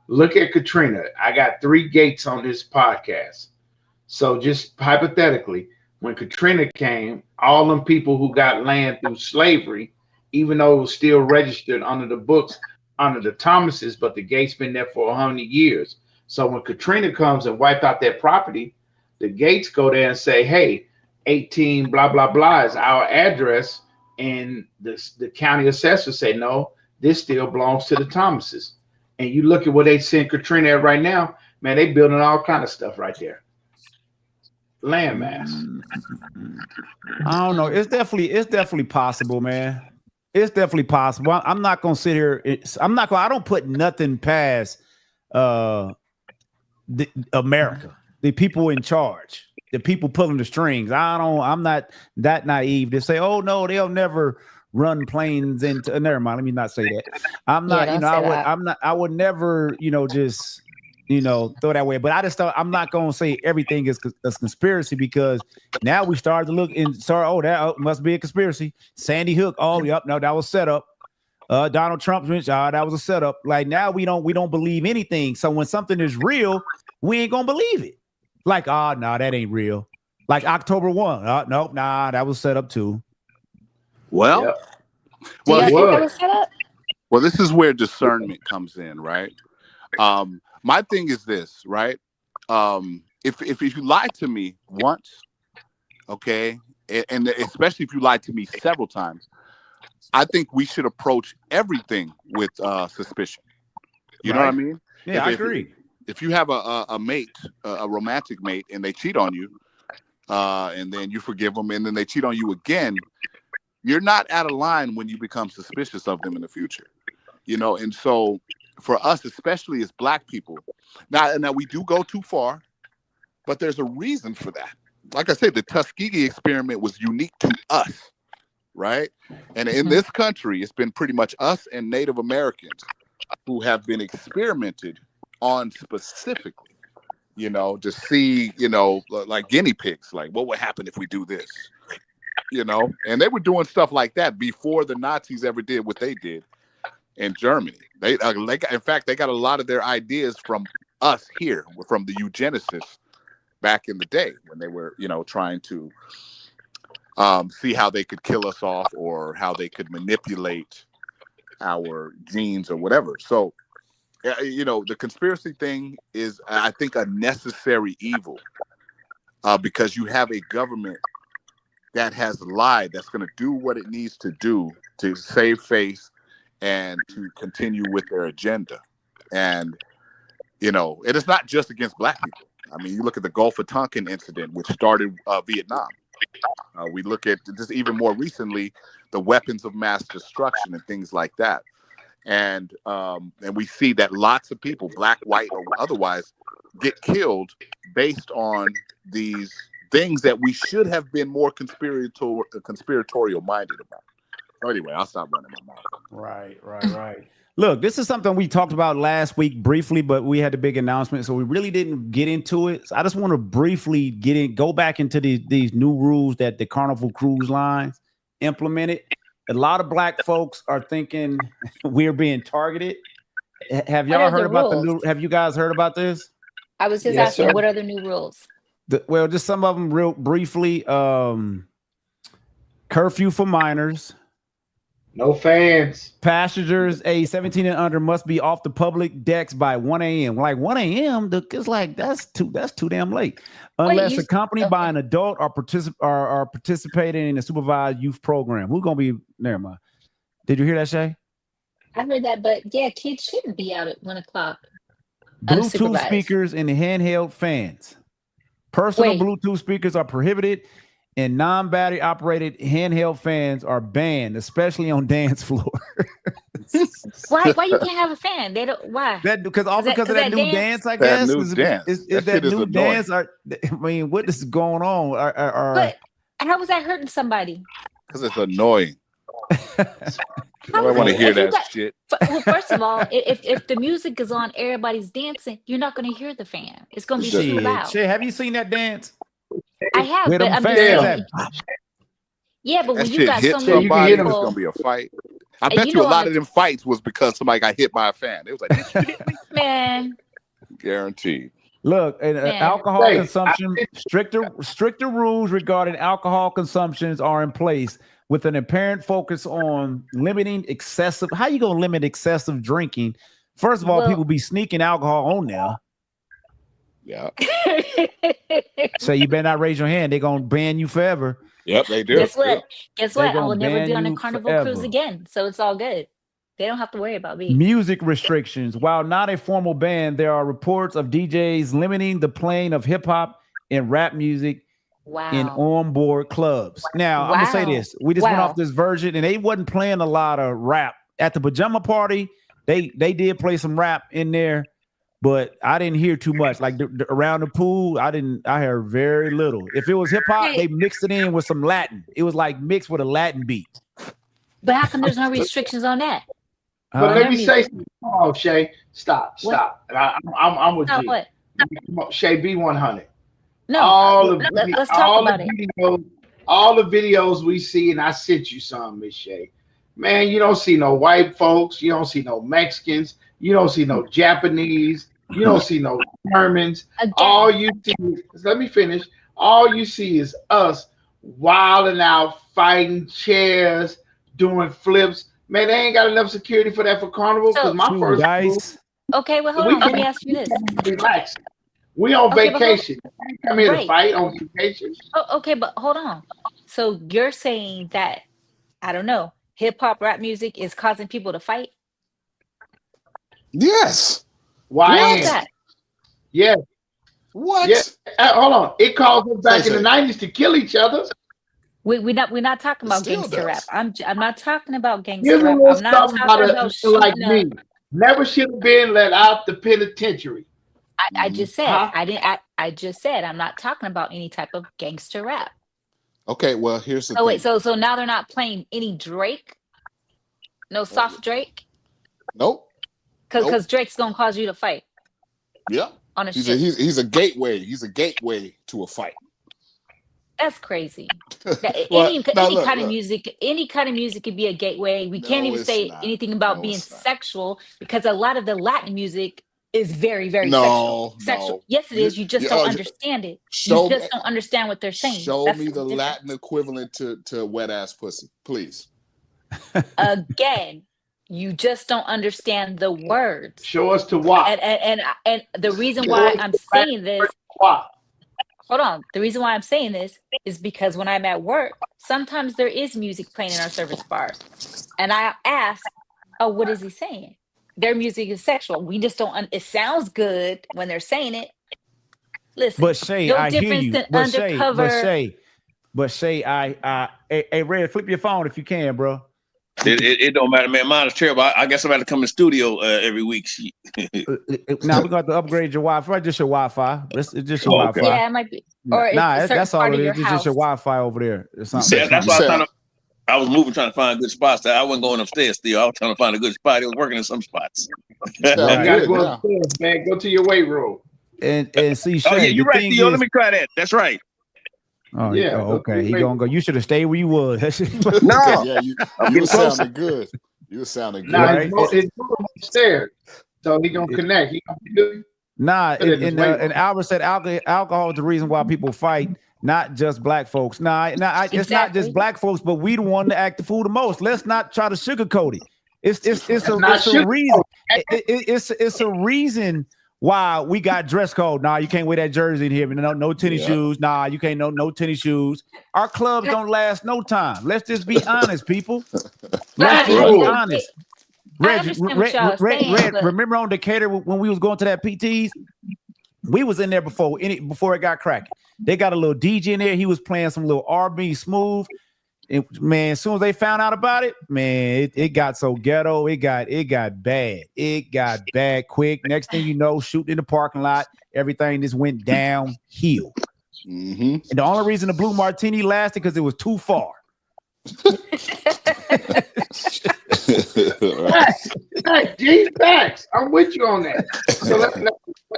Look at Katrina. I got 3 gates on this podcast. So just hypothetically, when Katrina came, all them people who got land through slavery, even though it was still registered under the books, under the Thomases, but the gate's been there for 100 years. So when Katrina comes and wipe out that property, the gates go there and say, hey, 18 blah, blah, blah is our address. And the county assessor say, no, this still belongs to the Thomases. And you look at what they send Katrina at right now, man, they building all kind of stuff right there. Landmass. I don't know. It's definitely possible, man. It's definitely possible. I'm not gonna sit here. I don't put nothing past America, the people in charge, the people pulling the strings. I'm not that naive to say, oh no, they'll never run planes into. Never mind. Let me not say that. I'm not. I would never. Just. Throw that way. But I just thought I'm not gonna say everything is conspiracy, because now we started to look and start. Oh, that must be a conspiracy. Sandy Hook. Oh, yep. No, that was set up. Donald Trump. That was a setup. Like now we don't believe anything. So when something is real, we ain't gonna believe it. Like, no, that ain't real. Like October 1. Nope, nah, that was set up too. Well, Yep. Do you think that was set up? Well, this is where discernment comes in, right? My thing is this, right? If you lie to me once, okay, and especially if you lied to me several times, I think we should approach everything with suspicion. You know what I mean? Yeah, I agree. If you have a mate, a romantic mate, and they cheat on you, and then you forgive them, and then they cheat on you again, you're not out of line when you become suspicious of them in the future. And so for us, especially as Black people, now we do go too far, but there's a reason for that. Like I said, the Tuskegee experiment was unique to us, right? And in this country, it's been pretty much us and Native Americans who have been experimented on specifically, to see, like guinea pigs, like what would happen if we do this, and they were doing stuff like that before the Nazis ever did what they did in Germany. In fact, they got a lot of their ideas from us here, from the eugenicists back in the day when they were, trying to see how they could kill us off or how they could manipulate our genes or whatever. So, the conspiracy thing is, I think, a necessary evil because you have a government that has lied, that's going to do what it needs to do to save face and to continue with their agenda. And, it is not just against Black people. I mean, you look at the Gulf of Tonkin incident, which started Vietnam. We look at just even more recently, the weapons of mass destruction and things like that. And we see that lots of people, Black, white, or otherwise, get killed based on these things that we should have been more conspiratorial minded about. Anyway, I'll stop running my mouth. Right. Look, this is something we talked about last week briefly, but we had the big announcement, so we really didn't get into it. So I just want to briefly go back into these new rules that the Carnival Cruise Lines implemented. A lot of Black folks are thinking we're being targeted. Have y'all heard about the new? Have you guys heard about this? I was just asking, what are the new rules? Just some of them real briefly. Curfew for minors. No fans. Passengers age 17 and under must be off the public decks by 1 a.m. Like 1 a.m. It's like that's too damn late. Unless accompanied by an adult or participating in a supervised youth program. Who's gonna be? Never mind. Did you hear that, Shay? I heard that, but yeah, kids shouldn't be out at 1 o'clock. Bluetooth speakers and handheld fans. Personal Bluetooth speakers are prohibited, and non-battery operated handheld fans are banned, especially on dance floor. Why you can't have a fan? They don't. Why? That because of that that new dance, I That guess. new dance. Is That that shit is new annoying. dance? I mean, what is going on? But how was that hurting somebody? Because it's annoying. I don't want to hear that shit. Well, first of all, if the music is on, everybody's dancing. You're not going to hear the fan. It's going to be too loud. Shay, have you seen that dance? I have, With but them I'm just fans saying. Yeah, but That when you shit got hit so many somebody, it's people, gonna be a fight. I And bet you you a know lot I'm of them fights was because somebody got hit by a fan. It was like, "Bitch, you hit me." man. Guaranteed. Look, Man. alcohol Hey, consumption, stricter rules regarding alcohol consumptions are in place with an apparent focus on limiting excessive. How you gonna limit excessive drinking? First of all, Well- people be sneaking alcohol on there. Yeah. So you better not raise your hand. They're gonna ban you forever. Yep, they do. Guess what? Guess They what? I gonna will never be ban on a you Carnival cruise forever. again, so it's all good. They don't have to worry about me. Music restrictions. While not a formal ban, there are reports of DJs limiting the playing of hip hop and rap music Wow. in onboard clubs. Now, I'm gonna say Wow. this: we just went Wow. off this version, and they wasn't playing a lot of rap at the pajama party. They did play some rap in there, but I didn't hear too much. Like around the pool, I heard very little. If it was hip hop, Hey. they mixed it in with some Latin. It was like mixed with a Latin beat. But how come there's no restrictions on that? But let me Music. say something. Come on, Shay. Stop. I'm with Stop you. what? Shay, B100. No. Let's talk about it. All the videos we see, and I sent you some, Miss Shay. Man, you don't see no white folks. You don't see no Mexicans. You don't see no Japanese. You don't see no Germans. Again. All you see is, let me finish. All you see is us wilding out, fighting chairs, doing flips. Man, they ain't got enough security for that for Carnival. Because my Two first dice. Okay, well, hold on. Let me ask you this. relax. We on Okay, but vacation. We come here to Right. fight on vacation. Oh, okay, but hold on. So you're saying that, I don't know, hip hop rap music is causing people to fight? Yes. Why? Why ain't is that? Yeah. What? Yeah. Hold on. It caused us back Say, in the 90s to kill each other. We're not talking about Still gangster does. rap. I'm not talking about gangster Here's a rap. little I'm not something talking about about a nigga like shooting me. Never should have been let out the penitentiary. I just said Huh? I just said I'm not talking about any type of gangster rap. Okay, well, here's the Oh thing. wait, so now they're not playing any Drake? No soft Drake? Nope. Because Drake's gonna cause you to fight Yeah. on a He's ship. a gateway. He's a gateway to a fight. That's crazy. Well, Any look, kind of look. music could be a gateway. We can't No, even it's say not. anything about No, being it's not. sexual because a lot of the Latin music is very, very No, sexual. no. Yes, it is. You just don't understand it. You just don't understand what they're saying. Show That's me the difference. Latin equivalent to wet ass pussy, please. Again, you just don't understand the words. Show us to what? And the reason why I'm saying this, What? hold on. The reason why I'm saying this is because when I'm at work, sometimes there is music playing in our service bar. And I ask, oh, what is he saying? Their music is sexual. We just don't, it sounds good when they're saying it. Listen, But Shay, no I hear difference you. than But Shay, undercover. hey, Red, flip your phone if you can, bro. It don't matter, man. Mine is terrible. I guess I'm about to come in the studio every week. Now we're going to upgrade your Wi-Fi. Just your Wi-Fi. It's just your Okay. Wi-Fi. Yeah, it might be. Or That's all it is. Your It's house. just your Wi-Fi over there. It's not, Yeah, that's why I was moving, trying to find good spots. I wasn't going upstairs still. I was trying to find a good spot. It was working in some spots. You gotta Good go now. upstairs, man. Go to your weight room. and see, Shay, Oh yeah, you're the right, thing Theo. is- Let me try that. That's right. Oh, Yeah, yeah. go to Okay. your He weight gonna room. go. You should have stayed where you was. No. Yeah, you getting were closer. sounding good. You were sounding good. Now Right. his room upstairs, so he gonna connect. He gonna do. Nah, Put it in his weight room. and Albert said alcohol is the reason why people fight, not just black folks. It's not Exactly. just black folks, but we the one to act the fool the most. Let's not try to sugarcoat it. It's not a reason. It's a reason why we got dress code. Nah, you can't wear that jersey in here. No tennis shoes. Nah, you can't no tennis shoes. Our clubs don't last no time. Let's just be honest, people. Let's just be honest. I understand what y'all are saying, but- remember on Decatur when we was going to that PTs? We was in there before it got cracking. They got a little DJ in there. He was playing some little R&B smooth. man, as soon as they found out about it, man, it got so ghetto. It got bad. It got bad quick. Next thing you know, shooting in the parking lot, everything just went downhill. Mm-hmm. And the only reason the Blue Martini lasted because it was too far. Hey, G, facts. I'm with you on that. So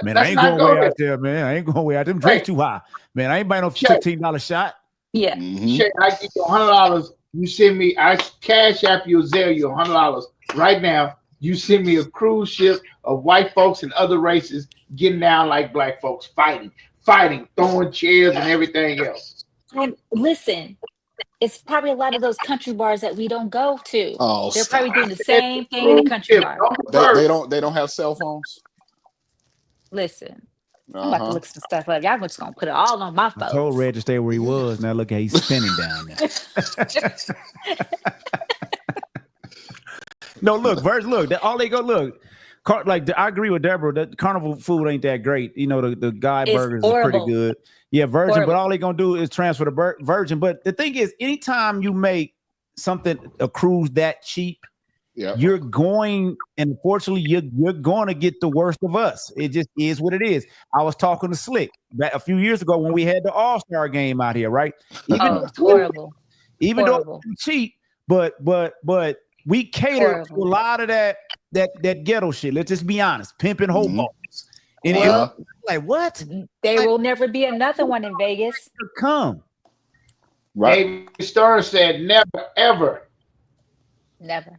man, I ain't going way out there, man. I ain't going way out there. Them drinks too high. Man, I ain't buying no $15 shot. Yeah. Mm-hmm. Shay, I give you $100. You send me, I cash app you or Zelle you $100 right now. You send me a cruise ship of white folks and other races getting down like black folks, fighting, throwing chairs and everything else. And listen, it's probably a lot of those country bars that we don't go to. Oh, they're probably doing the stop. same thing in the country bar. They don't have cell phones. Listen, I'm about to look some stuff up. Y'all just gonna put it all on my phone. I told Red to stay where he was. Now look how he's spinning down there. No, look, Verge, look. All they go look. I agree with Deborah. The carnival food ain't that great. You know, the guy burgers is pretty good. Yeah, Virgin, horrible. But all they gonna do is transfer the Virgin. But the thing is, anytime you make a cruise that cheap, you're going, and unfortunately, you're going to get the worst of us. It just is what it is. I was talking to Slick a few years ago when we had the All-Star game out here, right? Horrible. Even though it's cheap, but we cater to a lot of that ghetto shit. Let's just be honest, pimping hobos. And like what? There will never be another one in Vegas. Come. Right. David Stern said never, ever. Never.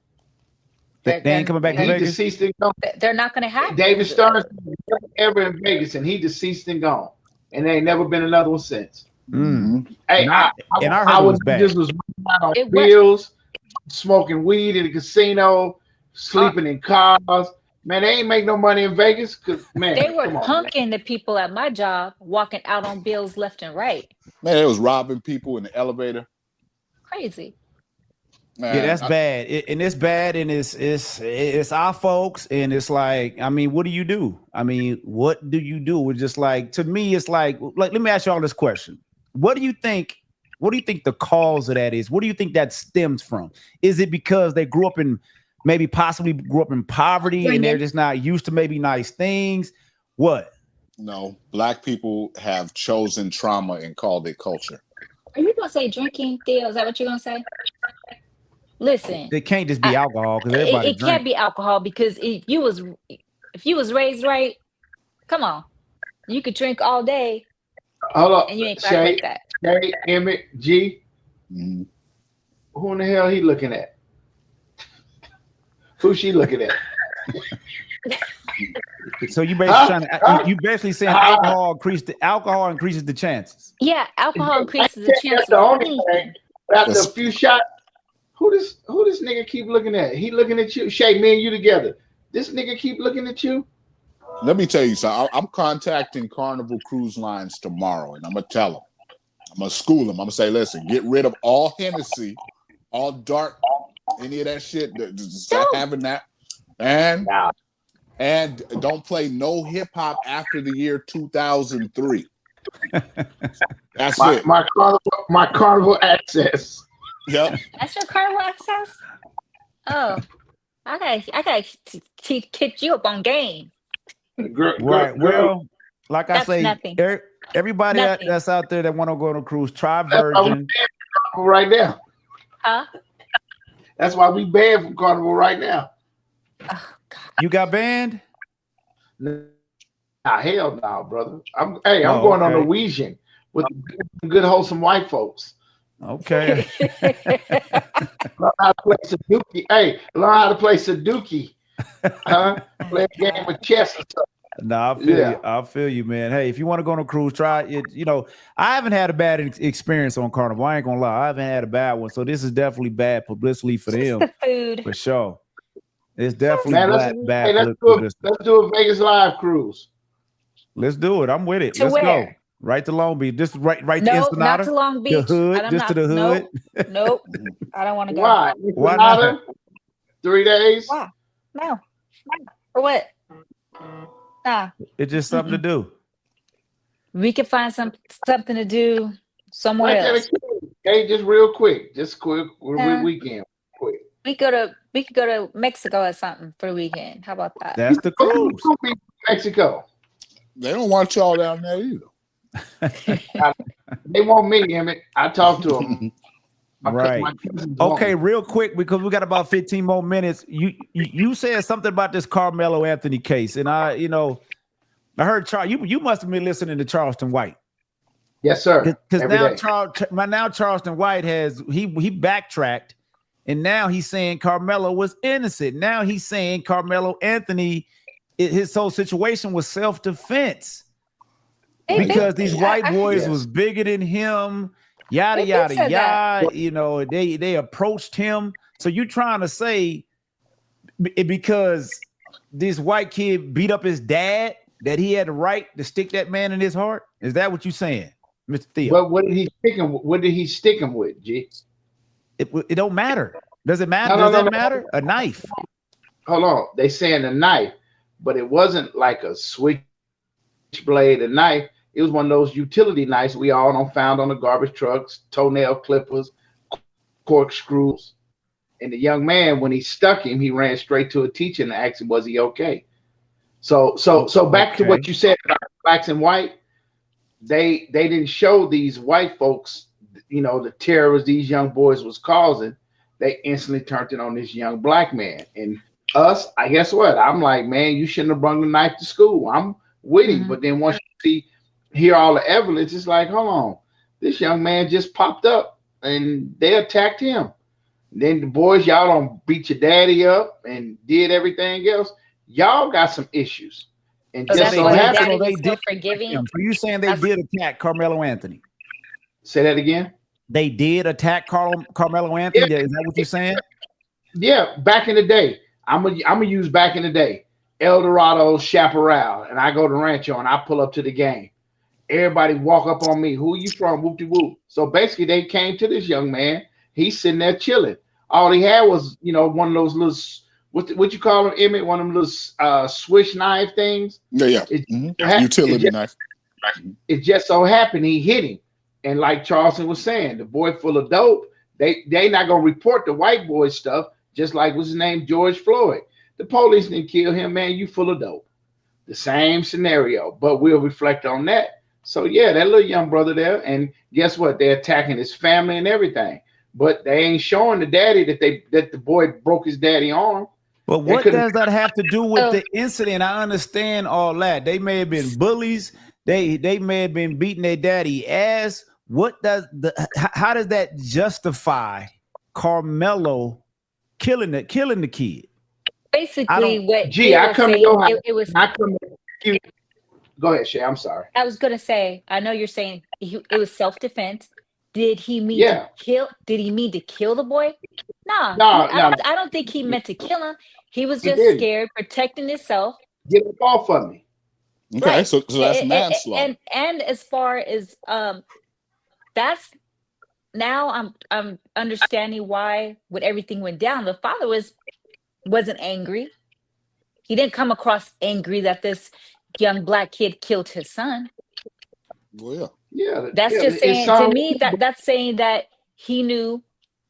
They ain't coming back to Vegas. Deceased and gone. They're not going to happen. David Stern said never, ever in Vegas, and he deceased and gone. And there ain't never been another one since. Mm. Hey, I was bad. Just was on bills, smoking weed in the casino, sleeping in cars. Man, they ain't make no money in Vegas because, man, they were punking the people at my job, walking out on bills left and right. Man, it was robbing people in the elevator. Crazy. Man, yeah, that's bad. It's bad, and it's our folks, and it's like, I mean, what do you do? I mean, what do you do? It's just like, to me, it's like let me ask you all this question. What do you think the cause of that is? What do you think that stems from? Is it because they possibly grew up in poverty and they're just not used to maybe nice things? What? No, Black people have chosen trauma and called it culture. Are you gonna say drinking, Theo? Is that what you're gonna say? Listen, it can't just be alcohol because everybody it can't be alcohol, because if you was raised right, come on, you could drink all day. Hold up, and you ain't like that. Shay, Emmett, G. Mm-hmm. Who in the hell he looking at? Who's she looking at? So you basically you basically saying alcohol increases the chances. Yeah, alcohol increases the chances. After a few shots, who this nigga keep looking at? He looking at you. Shay, me and you together. This nigga keep looking at you. Let me tell you something. I'm contacting Carnival Cruise Lines tomorrow, and I'm gonna tell them. I'm gonna school them. I'm gonna say, listen, get rid of all Hennessy, all dark, any of that shit. Stop having that, and don't play no hip hop after the year 2003. That's it. My Carnival access. Yep. That's your Carnival access. Oh, I gotta kick you up on game. Right. Well, like I say, everybody that's out there that want to go on a cruise, try Virgin. Right now. Huh? That's why we banned from Carnival right now. Oh, God. You got banned? Nah, hell no, brother. I'm going on Norwegian with good wholesome white folks. Okay. Learn how to play Sudoku. Hey, learn how to play Sudoku. Play a game of chess or something. No, I feel you, man. Hey, if you want to go on a cruise, try it. You know, I haven't had a bad experience on Carnival. I ain't gonna lie, I haven't had a bad one. So this is definitely bad publicity for them. The food, for sure. It's definitely bad. Hey, let's do a Vegas live cruise. Let's do it. I'm with it. Let's go. Right to Long Beach. Just right to Ensenada. Not to Long Beach. The hood. Just to the hood. Nope. I don't want to go. Why? Why not? 3 days? Why? No. For what? Nah. It's just something to do. We can find something to do somewhere else. Hey, just real quick, just quick, weekend, quick. We could go to Mexico or something for the weekend. How about that? That's the cruise. Mexico. They don't want y'all down there either. They want me, Emmett. I talked to them. Right. Okay, real quick, because we got about 15 more minutes. You said something about this Karmelo Anthony case, and I heard you must have been listening to Charleston White. Yes, sir. Because now Charleston White he backtracked, and now he's saying Karmelo was innocent. Now he's saying Karmelo Anthony, his whole situation was self-defense because these white boys was bigger than him. Yada yada yada. You know, they approached him. So you trying to say because this white kid beat up his dad that he had the right to stick that man in his heart? Is that what you saying, Mr. Theo? But what did he stick him with, G? It don't matter. Does it matter? Does that matter? A knife. Hold on. They saying a knife, but it wasn't like a switchblade, a knife. It was one of those utility knives we all don't found on the garbage trucks, toenail clippers, corkscrews. And the young man, when he stuck him, he ran straight to a teacher and asked him, was he okay? So back to what you said about blacks and white. They didn't show these white folks, you know, the terrors these young boys was causing. They instantly turned it on this young black man. And us, I guess what? I'm like, man, you shouldn't have brought the knife to school. I'm with him. But then once you hear all the evidence, it's like, hold on, this young man just popped up and they attacked him. Then the boys, y'all don't beat your daddy up and did everything else. Y'all got some issues. And So just that's so why happened, daddy was still forgiving. So you saying they did attack Karmelo Anthony? Say that again. They did attack Karmelo Anthony. Yeah. Is that what you're saying? Yeah, back in the day. I'm gonna use back in the day. El Dorado Chaparral, and I go to Rancho and I pull up to the game. Everybody walk up on me. Who you from? Whoop de whoop. So basically, they came to this young man. He's sitting there chilling. All he had was, you know, one of those little what you call them, Emmett? One of them little swish knife things. Yeah. Utility knife. It just so happened he hit him, and like Charleston was saying, the boy full of dope. They not gonna report the white boy stuff. Just like what's his name, George Floyd. The police didn't kill him, man. You full of dope. The same scenario, but we'll reflect on that. So yeah, that little young brother there, and guess what? They're attacking his family and everything, but they ain't showing the daddy that the boy broke his daddy arm. But what does that have to do with the incident? I understand all that. They may have been bullies. They may have been beating their daddy ass. How does that justify Karmelo killing the kid? Basically, Go ahead, Shay. I'm sorry. I was gonna say, I know you're saying it was self-defense. Did he mean to kill? Did he mean to kill the boy? No. I don't think he meant to kill him. He was just scared, protecting himself. Get it off of me. Okay, right. so that's manslaughter. And as far as that's now I'm understanding why when everything went down, the father wasn't angry. He didn't come across angry that this young black kid killed his son. Well, yeah. That's just saying to me that's saying that he knew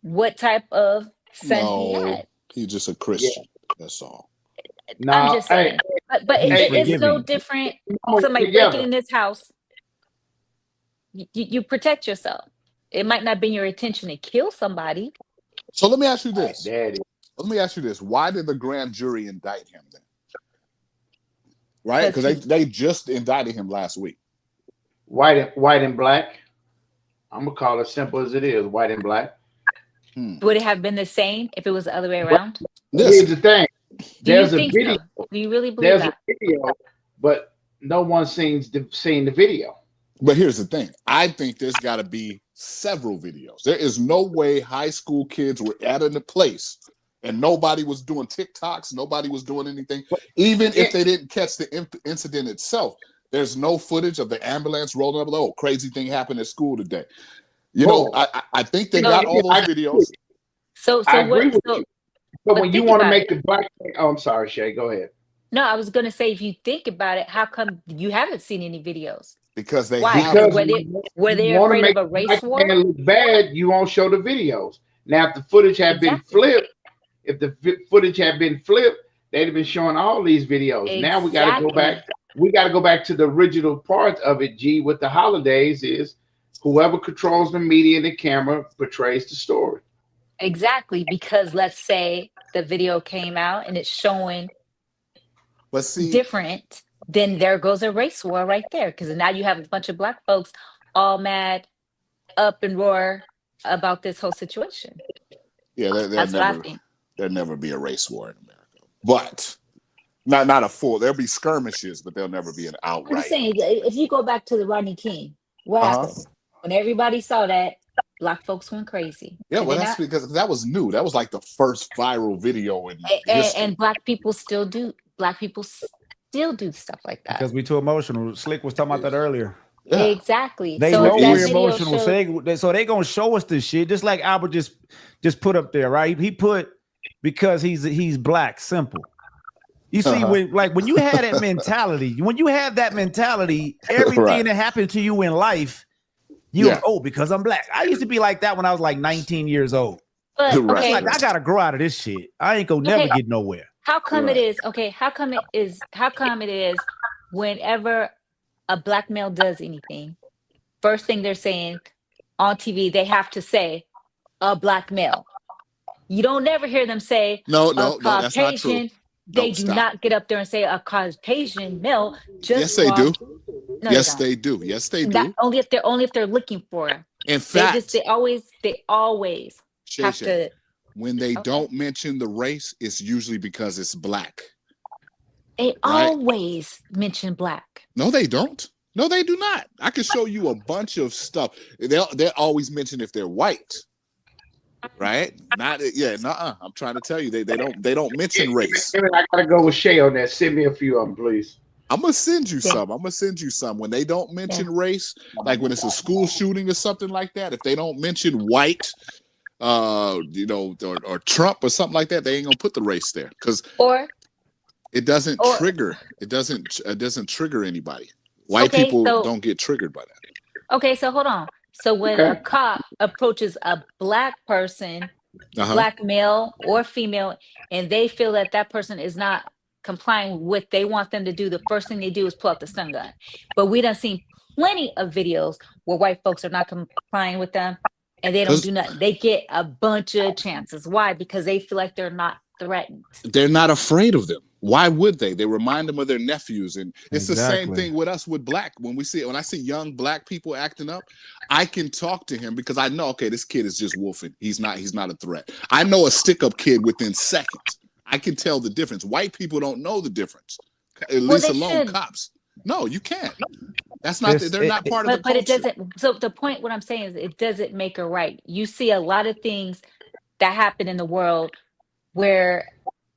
what type of son he had. He's just a Christian. That's all. I'm just saying. But it's no different. Somebody breaking in this house. You protect yourself. It might not be your intention to kill somebody. So let me ask you this. Why did the grand jury indict him then? Right? Because they just indicted him last week. White and black. I'm gonna call it simple as it is. White and black. Would it have been the same if it was the other way around? Here's the thing. There's a video. So? Do you really believe that? There's a video, but no one's seen the video. But here's the thing. I think there's got to be several videos. There is no way high school kids were at a place and nobody was doing TikToks. Nobody was doing anything. Even if they didn't catch the incident itself, there's no footage of the ambulance rolling up. Oh, crazy thing happened at school today. You know, I think they got all those videos. So I agree with you. But when you want to make the black thing, I'm sorry, Shay, go ahead. No, I was going to say, if you think about it, how come you haven't seen any videos? Because they Why? have Because Were they you want to afraid make of a the race black war? man look bad, you won't show the videos. Now, if the footage had been Exactly. flipped, if the footage had been flipped, they'd have been showing all these videos. Now we got to go back. Exactly. We got to go back to the original part of it. G, with the holidays is whoever controls the media and the camera portrays the story. Exactly. Because let's say the video came out and it's showing But see, different, then there goes a race war right there. Because now you have a bunch of black folks all mad, up and roar about this whole situation. yeah, That's what I think. there'll never be a race war in America. But not a full. There'll be skirmishes, but there'll never be an I'm outright. just saying, if you go back to the Rodney King, what happened? When everybody saw that, black folks went crazy. Yeah, Did well, they that's not? because that was new. That was like the first viral video in history. And black people still do. Black people still do stuff like that. Because we too emotional. Slick was talking about that earlier. Yeah. Exactly. They So know if that we're video emotional, showed- so they gonna show us this shit. Just like Albert just put up there, right? He put because he's black, simple. You see, when you have that mentality, everything Right. that happened to you in life, because I'm black. I used to be like that when I was like 19 years old. But Right. okay, Like I gotta grow out of this shit. I ain't gonna never get nowhere. how come Right. it is? Okay, how come it is whenever a black male does anything, first thing they're saying on TV, they have to say a black male. You don't never hear them say No, a that's not true. Caucasian. They No, do stop. not get up there and say a Caucasian male. Yes, they do. No, Yes, don't. they do. Yes, they do. That, only if they're looking for him. In fact, They always Shay have Shay, to. when they don't mention the race, it's usually because it's black. They always mention black. No, they don't. No, they do not. I can show you a bunch of stuff. They'll always mention if they're white, right? I'm trying to tell you, they don't mention race. I gotta go with Shay on that. Send me a few of them, please. I'm gonna send you some. When they don't mention race, like when it's a school shooting or something like that, if they don't mention white, or Trump or something like that, they ain't gonna put the race there because it doesn't trigger. It doesn't trigger anybody. White people don't get triggered by that. Okay, so hold on. So when a cop approaches a black person, black male or female, and they feel that person is not complying with what they want them to do, the first thing they do is pull out the stun gun. But we done seen plenty of videos where white folks are not complying with them and they don't do nothing. They get a bunch of chances. Why? Because they feel like they're not threatened. They're not afraid of them. Why would they? They remind them of their nephews. And it's the same thing with us with black. When I see young black people acting up, I can talk to him because I know, okay, this kid is just wolfing. He's not a threat. I know a stick-up kid within seconds. I can tell the difference. White people don't know the difference. At least alone cops. No, you can't. That's not. They're not part of the culture. But it doesn't. So the point, what I'm saying is, it doesn't make it right. You see a lot of things that happen in the world where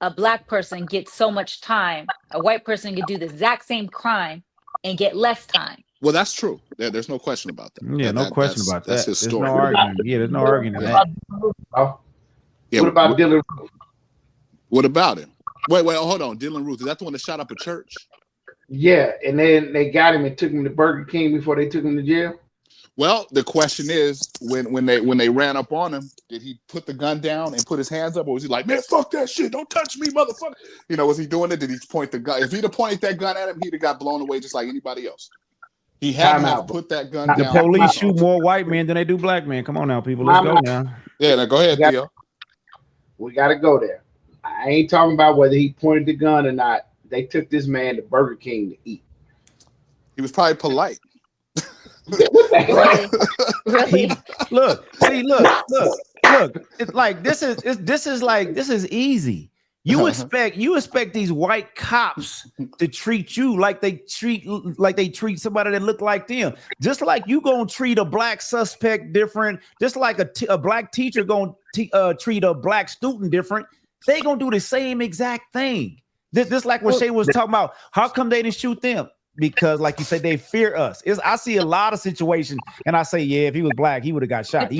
a black person gets so much time, a white person could do the exact same crime and get less time. Well, that's true. There's no question about that. Yeah, no question about that. That's There's historic. no argument. Yeah, there's no argument. That. What about Dylan Ruth? What about him? Wait, hold on. Dylan Ruth, is that the one that shot up a church? Yeah, and then they got him and took him to Burger King before they took him to jail. Well, the question is, when they ran up on him, did he put the gun down and put his hands up, or was he like, man, fuck that shit, don't touch me, motherfucker? Was he doing it? Did he point the gun? If he'd have pointed that gun at him, he'd have got blown away just like anybody else. He had to have put that gun down. The police shoot more white men than they do black men. Come on now, people, let's go now. Yeah, now go ahead, Theo. We got to go there. I ain't talking about whether he pointed the gun or not. They took this man to Burger King to eat. He was probably polite. Really? Look. It's like this is easy. You expect these white cops to treat you like they treat somebody that look like them. Just like you gonna treat a black suspect different, just like a black teacher gonna treat a black student different. They gonna do the same exact thing. This like what Shay was talking about. How come they didn't shoot them? Because, like you said, they fear us. I see a lot of situations, and I say, yeah, if he was black, he would have got shot.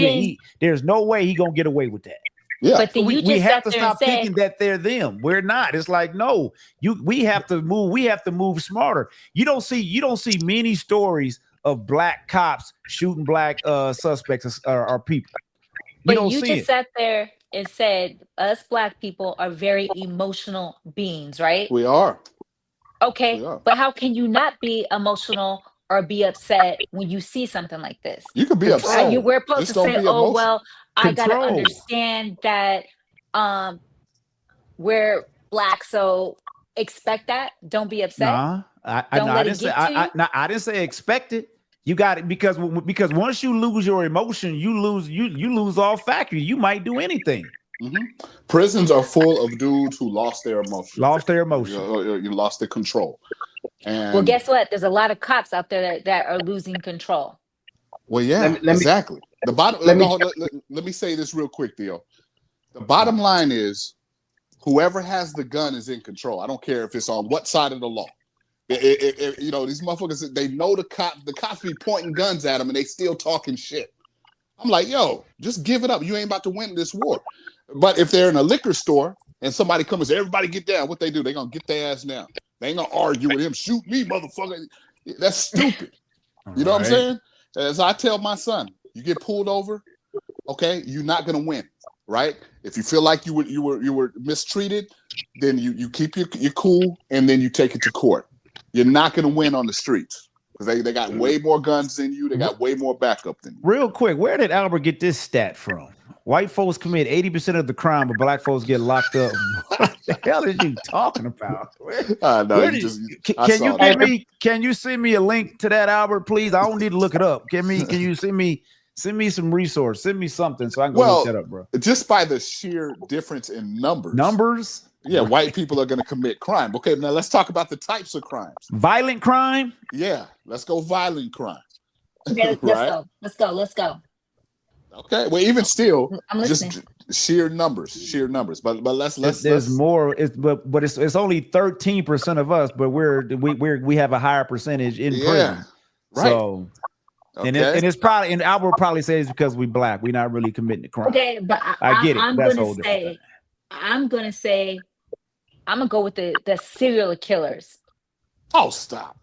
There's no way he gonna get away with that. Yeah. But then you we just have sat to there and stop said, thinking that they're them. We're not. It's like, no, we have to move. We have to move smarter. You don't see many stories of black cops shooting black suspects or people. but don't you see just it. sat there and said, us black people are very emotional beings, right? We are. Okay, We are. but how can you not be emotional or be upset when you see something like this? You can be upset. We're supposed Just to don't say, be oh, emotional. well, I got to Control. understand that we're black, so expect that. Don't be upset. Nah, Don't let I it didn't say get to you. I didn't say expect it. You got it because once you lose your emotion, you lose all faculty. You might do anything. Mm-hmm. Prisons are full of dudes who lost their emotion. You lost their control. And well, guess what? There's a lot of cops out there that are losing control. Well, yeah, exactly. The bottom. Let me say this real quick, Theo. The bottom line is, whoever has the gun is in control. I don't care if it's on what side of the law. You know, these motherfuckers, they know the cops be pointing guns at them and they still talking shit. I'm like, yo, just give it up. You ain't about to win this war. But if they're in a liquor store and somebody comes and says, everybody get down, what they do? They're going to get their ass down. They ain't going to argue with him. Shoot me, motherfucker. That's stupid. You know what I'm saying? As I tell my son, you get pulled over, okay, you're not going to win, right? If you feel like you were mistreated, then you keep your cool and then you take it to court. You're not going to win on the streets because they got way more guns than you. They got way more backup than you. Real quick, where did Albert get this stat from? White folks commit 80% of the crime, but black folks get locked up. What the hell is you talking about? Can you send me a link to that, Albert, please? I don't need to look it up. Can you send me some resource? Send me something so I can go look that up, bro. Just by the sheer difference in numbers. Numbers? Yeah, white people are going to commit crime. Okay, now let's talk about the types of crimes. Violent crime? Yeah, let's go violent crime. Okay, let's go. Okay, well, even still, just sheer numbers. But let's. There's more. But it's only 13% of us, but we have a higher percentage in prison. Right. So, and it's probably, and Albert probably says because we black, we're not really committing the crime. Okay, but I get it. I'm That's gonna say, I'm gonna go with the serial killers. Oh, stop!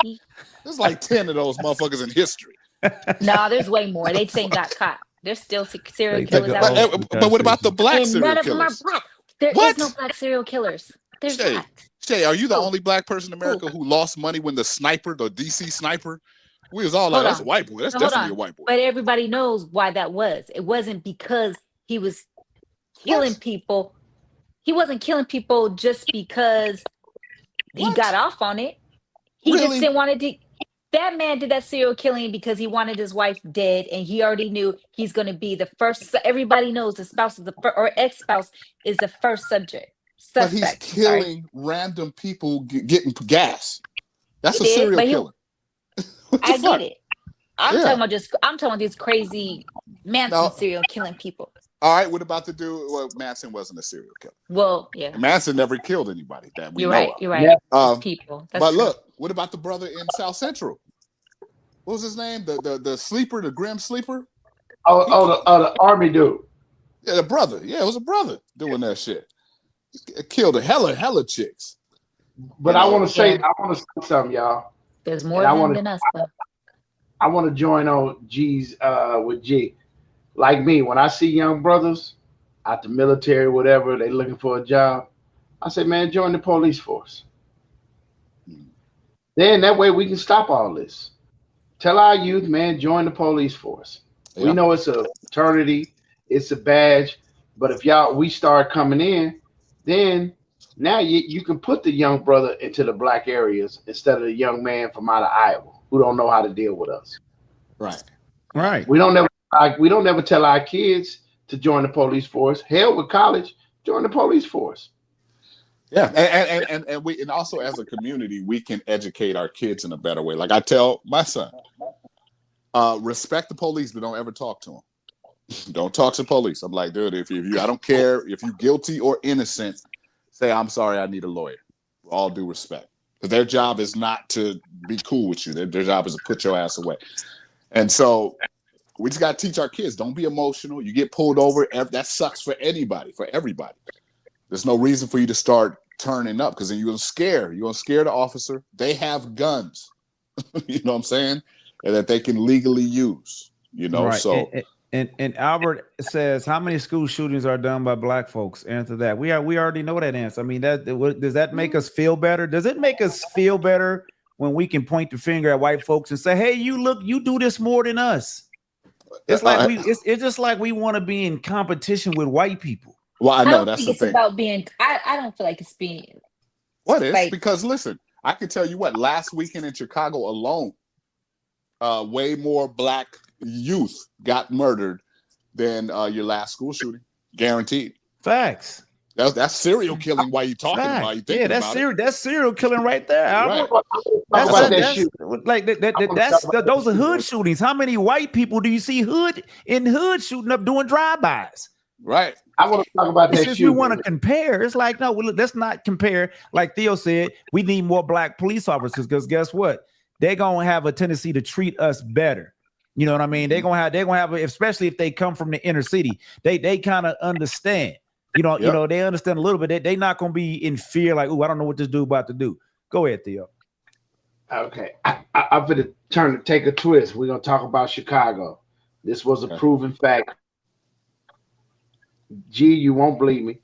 There's like 10 of those motherfuckers in history. No, there's way more. They ain't got caught. There's still serial killers out there. But what about the black serial none of killers? them are black. There is no black serial killers. There's not. Shay, are you the only black person in America who lost money when the DC sniper? We was all like, that's a white boy. That's definitely a white boy. But everybody knows why that was. It wasn't because he was killing people. He wasn't killing people just because he got off on it. He just didn't want to. That man did that serial killing because he wanted his wife dead, and he already knew he's going to be the first. Everybody knows the spouse is or ex-spouse is the first suspect. But he's killing random people getting gas. That's a serial killer. I get it. I'm talking about these crazy Manson serial killing people. All right, what about the dude? Well, Manson wasn't a serial killer. Well, yeah. Manson never killed anybody that we know of. You're right. Yeah. People. But look, what about the brother in South Central? What was his name? The sleeper, the grim sleeper? The army dude. Yeah, the brother. Yeah, it was a brother doing that shit. It killed a hella chicks. But I want to say something, y'all. There's more than us, though. I want to join on G's with G. Like me, when I see young brothers out the military, whatever, they looking for a job, I say, man, join the police force. Then that way we can stop all this. Tell our youth, man, join the police force. Yeah. We know it's a fraternity, it's a badge, but if we start coming in, then now you can put the young brother into the black areas instead of the young man from out of Iowa who don't know how to deal with us. Right. We don't never tell our kids to join the police force. Hell with college, join the police force. Yeah, and we also as a community we can educate our kids in a better way. Like I tell my son, respect the police, but don't ever talk to them. Don't talk to police. I'm like, dude, if you I don't care if you're guilty or innocent, say I'm sorry, I need a lawyer. With all due respect, because their job is not to be cool with you. Their job is to put your ass away. And so, We just got to teach our kids, don't be emotional. You get pulled over, that sucks for anybody, for everybody. There's no reason for you to start turning up because then you're going to scare the officer. They have guns, you know what I'm saying? And that they can legally use, you know, right. so. And Albert says, how many school shootings are done by black folks? Answer that. We already know that answer. I mean, does that make us feel better? Does it make us feel better when we can point the finger at white folks and say, hey, you do this more than us? It's like it's just like we want to be in competition with white people. Well, I know I don't that's think the it's thing. about being. I don't feel like it's being. What is? Like, because listen, I can tell you what. Last weekend in Chicago alone, way more black youth got murdered than your last school shooting. Guaranteed. Facts. That's serial killing. Why you talking about? You thinking about it? That's serial killing right there, Albert. Right. Those are hood shootings. How many white people do you see hood shooting up doing drive-bys? Right. I want to talk about that. Since we want to compare, it's like, no, let's not compare. Like Theo said, we need more black police officers because guess what? They're gonna have a tendency to treat us better. You know what I mean? They're gonna have, especially if they come from the inner city. They kind of understand. You know, they understand a little bit. They're not gonna be in fear, like, oh, I don't know what this dude about to do. Go ahead, Theo. Okay, I'm gonna take a twist. We're gonna talk about Chicago. This was a proven fact. Gee, you won't believe me,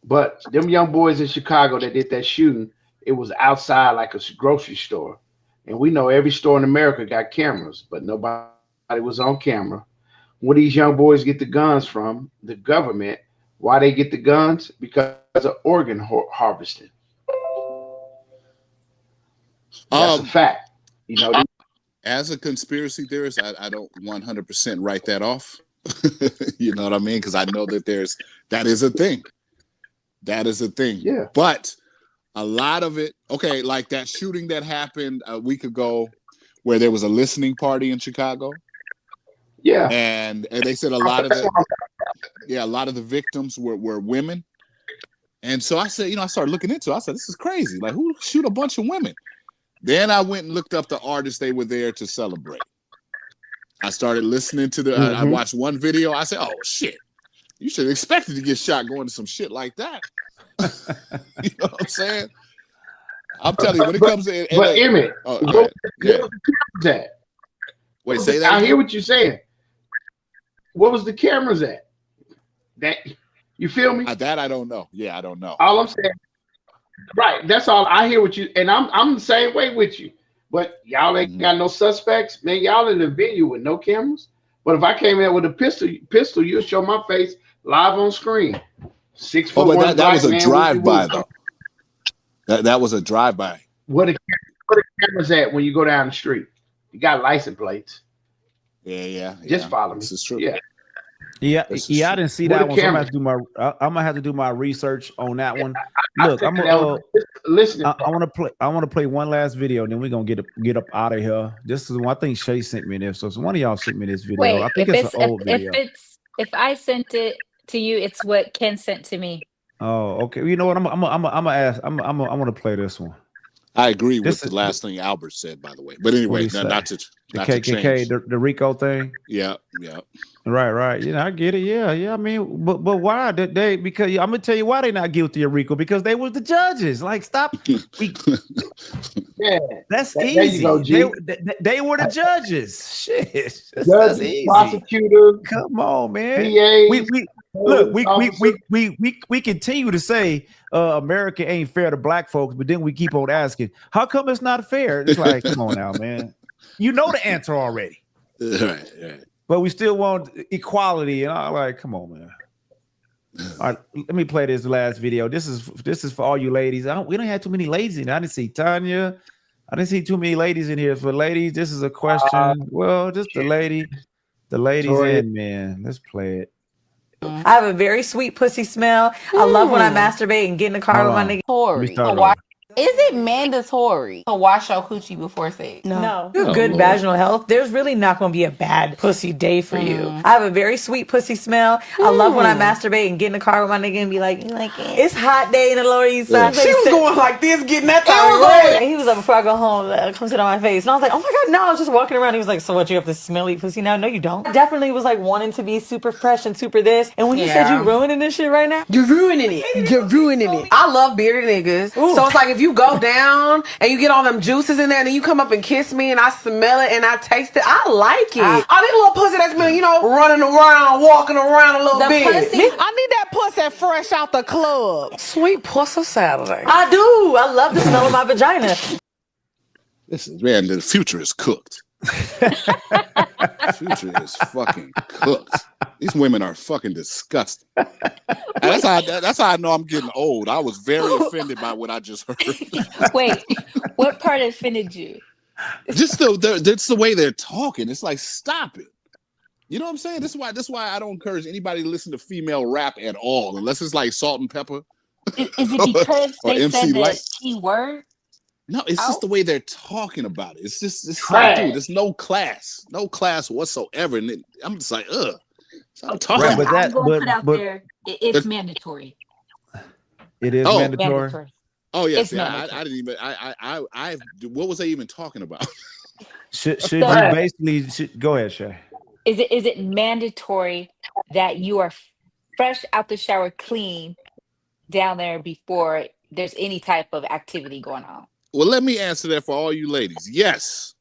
but them young boys in Chicago that did that shooting, it was outside like a grocery store, and we know every store in America got cameras, but nobody was on camera. Where these young boys get the guns from? The government. Why they get the guns? Because of organ harvesting. That's a fact. You know, as a conspiracy theorist, I don't 100% write that off. You know what I mean? Because I know that that is a thing. That is a thing. Yeah. But a lot of it, okay, like that shooting that happened a week ago where there was a listening party in Chicago. Yeah. And they said a lot of the victims were women. And so I said, I started looking into it. I said, this is crazy. Like, who shoot a bunch of women? Then I went and looked up the artists they were there to celebrate. I started listening to I watched one video. I said, oh, shit. You should have expected to get shot going to some shit like that. You know what I'm saying? I'm telling you, when it comes to LA. But Emmett, where was the cameras at? Wait, say that? I hear what you're saying. What was the cameras at? That you feel me? That I don't know. Yeah, I don't know. All I'm saying, right? That's all. I hear what you, and I'm the same way with you. But y'all ain't got no suspects, man. Y'all in the venue with no cameras. But if I came in with a pistol, you'll show my face live on screen. 6 foot. Oh, but that was a drive-by though. That was a drive-by. Where the cameras at when you go down the street? You got license plates. Yeah. Just follow me. This is true. Yeah. I didn't see that one. So I'm gonna have to do my research on that one. Look, I'm gonna listen. I want to play one last video, then we're gonna get up out of here. This is one I think Shay sent me this. So one of y'all sent me this video. wait, I think it's an old video. If I sent it to you, it's what Ken sent to me. Oh, okay. You know what? I'm gonna play this one. I agree with the last thing Albert said, by the way. But anyway, not to KKK, the RICO thing. Yeah. Right. I get it. Yeah. I mean, but why did they? Because I'm gonna tell you why they're not guilty of RICO, because they was the judges. Like, stop. Yeah, that's easy. There you go, G. They were the judges. Shit, that's easy. Prosecutor. Come on, man. We continue to say America ain't fair to black folks, but then we keep on asking, how come it's not fair? It's like, come on now, man. You know the answer already. Right. But we still want equality, and I'm like, come on, man. All right, let me play this last video. This is for all you ladies. We don't have too many ladies in here. I didn't see Tanya. I didn't see too many ladies in here. For ladies, this is a question. Well, just the ladies in, man. Let's play it. I have a very sweet pussy smell. I love when I masturbate and get in the car with my nigga. Corey, Is it mandatory to wash your coochie before sex? No. Oh, Good Lord. vaginal health. There's really not going to be a bad pussy day for you. I have a very sweet pussy smell. I love when I masturbate and get in the car with my nigga and be like, it's hot day in the Lower East Side. She was going like this, getting that time And ready. he was like, before I go home, come sit on my face. And I was like, oh my God, no. I was just walking around. He was like, so what, you have this smelly pussy now? No, you don't. I definitely was like wanting to be super fresh and super this. And when you said you ruining this shit right now, You're ruining it. You're ruining it. I love bearded niggas. So it's like if you go down and you get all them juices in there and then you come up and kiss me and I smell it and I taste it, I like it. I need a little pussy that's been, running around, walking around a little bit. pussy- I need that pussy fresh out the club. Sweet pussy Saturday. I do. I love the smell of my vagina. This is, man, the future is cooked. The future is fucking cooked. These women are fucking disgusting. And that's how I know I'm getting old. I was very offended by what I just heard. Wait, what part offended you? Just the way they're talking. It's like, stop it. You know what I'm saying? This is why I don't encourage anybody to listen to female rap at all, unless it's like Salt and Pepper. Is it because Or they MC said the Light. T word? No, it's just the way they're talking about it. It's like, Right. dude, there's no class whatsoever. And I'm just like, ugh. So I'm talking Right, about. but I'm going to put out but- there, it's mandatory. It is Oh. mandatory. Mandatory. Oh yes, It's yeah. mandatory. I didn't even. I. What was I even talking about? Should So- you basically go ahead, Shay? Is it mandatory that you are fresh out the shower, clean down there before there's any type of activity going on? Well, let me answer that for all you ladies. Yes.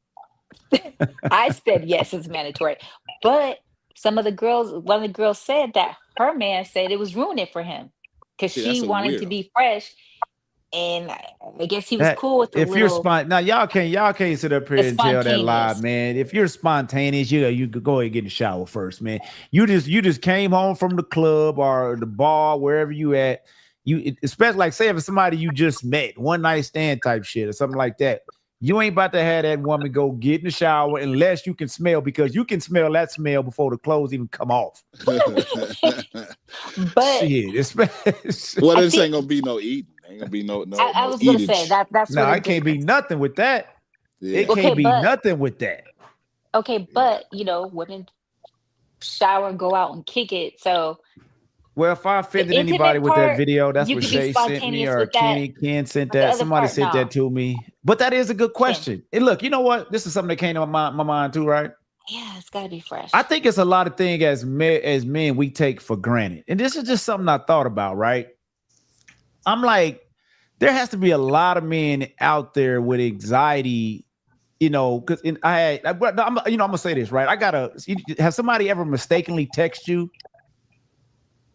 I said yes, it's mandatory. But one of the girls said that her man said it was ruining it for him because Yeah, that's she a wanted to weirdo. be fresh. And I guess he was cool with the If you're little. now y'all can't sit up here The and tell that lie, spontaneous. man. If you're spontaneous, you could go ahead and get in the shower first, man. You just came home from the club or the bar, wherever you at. Especially like say if it's somebody you just met, one night stand type shit or something like that. You ain't about to have that woman go get in the shower unless you can smell, because you can smell that smell before the clothes even come off. But Shit, it's Well, I this think- ain't gonna be no eating. Ain't gonna be no. I was gonna say eatage. that's no, what it can't be nothing with that. Yeah. It Okay, can't be but- nothing with that. okay, but women shower and go out and kick it. So Well, if I offended intimate anybody with that part, video, that's you what could be Shay sent me, spontaneous or with that, Ken sent but the that. other Somebody part, sent that to me. But that is a good question. And look, you know what? This is something that came to my mind too, right? yeah, it's gotta be fresh. I think it's a lot of things as men we take for granted. And this is just something I thought about, right? I'm like, there has to be a lot of men out there with anxiety, because I'm gonna say this, right? Have somebody ever mistakenly text you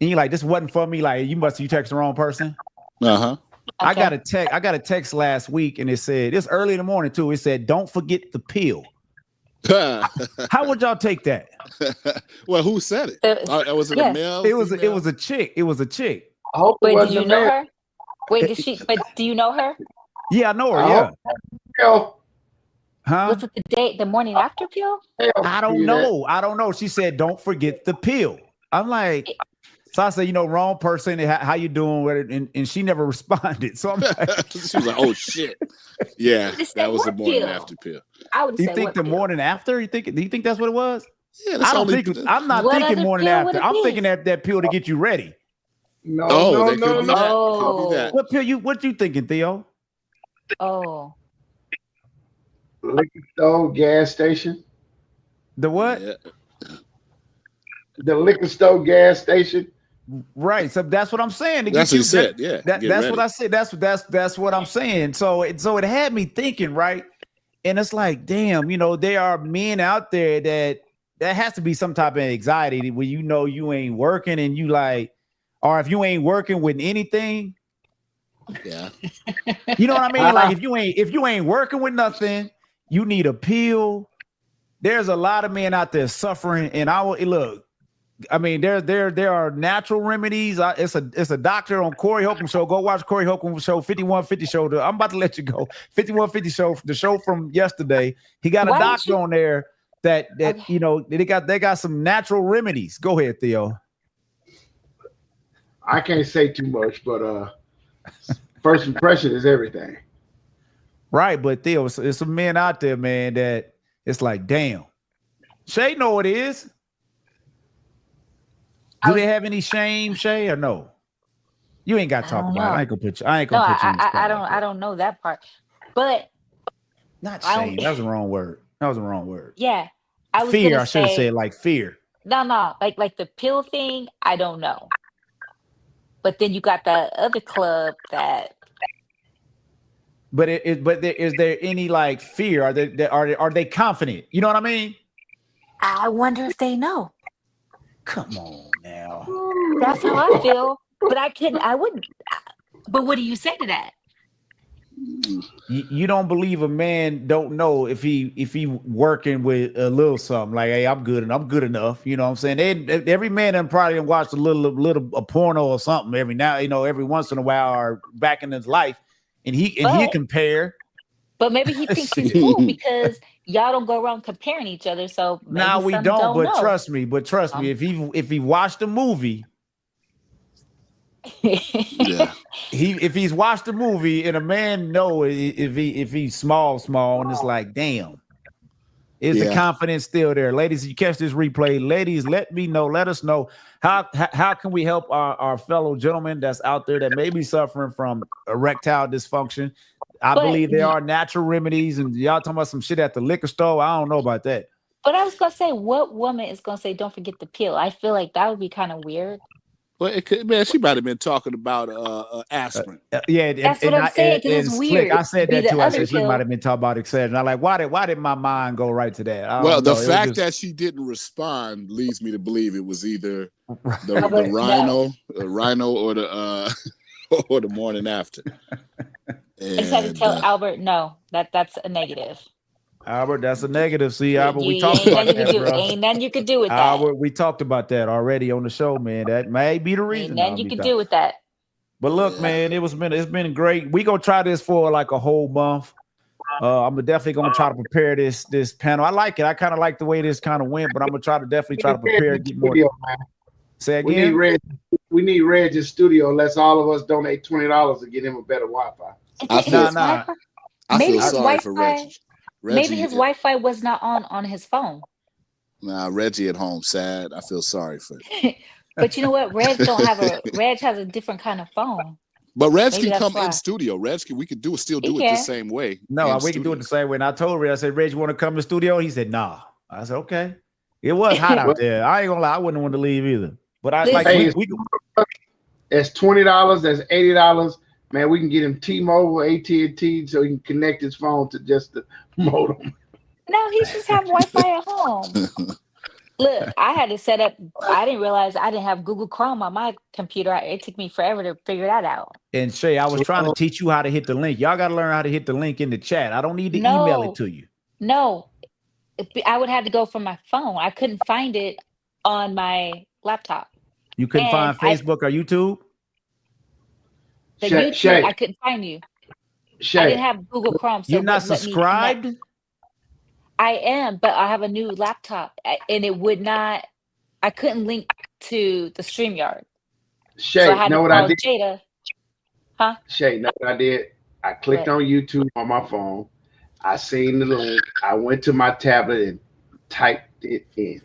and you're like, this wasn't for me, like you text the wrong person? Uh-huh. I Okay. got a text last week and it said, it's early in the morning too. It said, don't forget the pill. How would y'all take that? Well, who said it? Was it yeah. a male? It was female? a chick. It was a chick. I hope it Wait, wasn't do you a know man. her? Wait, did she? But do you know her? Yeah, I know her. I Yeah. hope Hell, Huh? Was it the morning after pill? hell, I don't see that. know. She said, don't forget the pill. I'm like, so I said, wrong person. How you doing with it? And she never responded. So I'm like, She was like, "Oh shit, yeah, Just that say was the what morning pill? after pill." I would you say think what the pill? morning after? Do you think that's what it was? Yeah, that's I don't only. think I'm not What thinking other morning pill would after. it I'm be? thinking that pill to get you ready. No, Oh, no, that could no, be no. that. Oh. Could be that. What you thinking, Theo? Oh, Liquor store, gas station. The what? Yeah. The liquor store, gas station. Right. So that's what I'm saying. to That's get what he said. Yeah, That's get what ready. I said. That's what I'm saying. So it had me thinking, right? And it's like, damn, there are men out there that has to be some type of anxiety when you ain't working and you like, or if you ain't working with anything, Yeah. you know what I mean? Like if you ain't working with nothing, you need a pill. There's a lot of men out there suffering, and look. I mean, there are natural remedies. It's a doctor on Corey Holcomb show. Go watch Corey Holcomb show, 5150 show. I'm about to let you go. 5150 show, the show from yesterday. He got a Why did doctor you- on there that Okay. they got some natural remedies. Go ahead, Theo. I can't say too much, but first impression is everything. Right, but there's some men out there, man, that it's like, damn. Shay know what it is. Do they have any shame, Shay, or no? You ain't got to talk about it. I ain't gonna put you. I ain't gonna put you in the spot. I don't know that part, but not shame. That was the wrong word. That was the wrong word. Yeah, I was fear. I should have said like fear. No, like the pill thing. I don't know, but then you got the other club that. But is there any like fear? Are they confident? You know what I mean? I wonder if they know. Come on now. That's how I feel. But I wouldn't. But what do you say to that? You don't believe a man don't know if he working with a little something like, hey, I'm good and I'm good enough. You know what I'm saying? Every man done probably watched a little porno or something every now, every once in a while or back in his life, and he compare. But maybe he thinks he's cool because y'all don't go around comparing each other. So now we don't. But trust me. If he watched a movie. Yeah. If he's watched the movie and a man know if he's small and it's like, damn, is the confidence still there? Ladies, you catch this replay. Ladies, let us know how can we help our fellow gentlemen that's out there that may be suffering from erectile dysfunction. I believe there are natural remedies, and y'all talking about some shit at the liquor store. I don't know about that. But I was gonna say, what woman is gonna say, don't forget the pill? I feel like that would be kind of weird. Well, man, she might have been talking about aspirin. Yeah, that's what I'm saying. Because it's weird. I said that too. I said she might have been talking about Excedrin. I'm like, why did my mind go right to that? Well, the fact that she didn't respond leads me to believe it was either the rhino, or the or the morning after. I just had to tell Albert, no, that's a negative. Albert, that's a negative. See, Albert, we talked about that, bro. Ain't nothing you could do with Albert, that. we talked about that already on the show, man. That may be the reason. Ain't nothing you could do with that. But look, man, it's been great. We gonna try this for like a whole month. I'm definitely gonna try to prepare this panel. I like it. I kind of like the way this kind of went, but I'm gonna try to prepare and get more. Say again. We need Reg's studio. Let's all of us donate $20 to get him a better Wi-Fi. I feel sorry for Reggie. Maybe his Wi-Fi was not on his phone. Nah, Reggie at home, sad. I feel sorry for him. But you know what? Reg has a different kind of phone. But Reg can come in studio. We could still do it the same way. No, we can do it the same way. And I told Reg, I said, Reg, you want to come to the studio? He said, nah. I said, okay. It was hot out there. I ain't gonna lie, I wouldn't want to leave either. But it's $20, that's $80. Man, we can get him T-Mobile, AT&T, so he can connect his phone to just the modem. No, he should have Wi-Fi at home. Look, I had to set up. I didn't realize I didn't have Google Chrome on my computer. It took me forever to figure that out. And Shay, I was trying to teach you how to hit the link. Y'all got to learn how to hit the link in the chat. I don't need to email it to you. No, I would have to go from my phone. I couldn't find it on my laptop. You couldn't find Facebook or YouTube? YouTube, I couldn't find you. I didn't have Google Chrome. So you're not subscribed? I am, but I have a new laptop, and it would not. I couldn't link to the StreamYard. Shay, so I had know to what I did? Jada. Huh? Shay, know what I did? I clicked on YouTube on my phone. I seen the link. I went to my tablet and typed it in.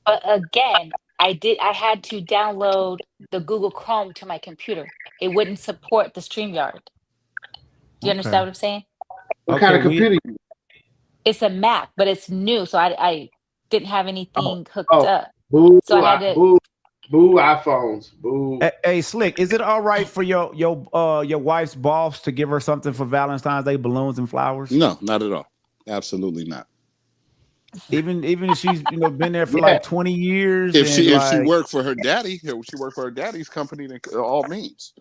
But again, I had to download the Google Chrome to my computer. It wouldn't support the StreamYard. Do you understand what I'm saying? What kind of computer? It's a Mac, but it's new, so I didn't have anything hooked up. Boo! So I had to boo iPhones. Boo. Hey, Slick, is it all right for your wife's boss to give her something for Valentine's Day, balloons and flowers? No, not at all. Absolutely not. Even if she's been there for like 20 years. If she worked for her daddy, she worked for her daddy's company, then all means.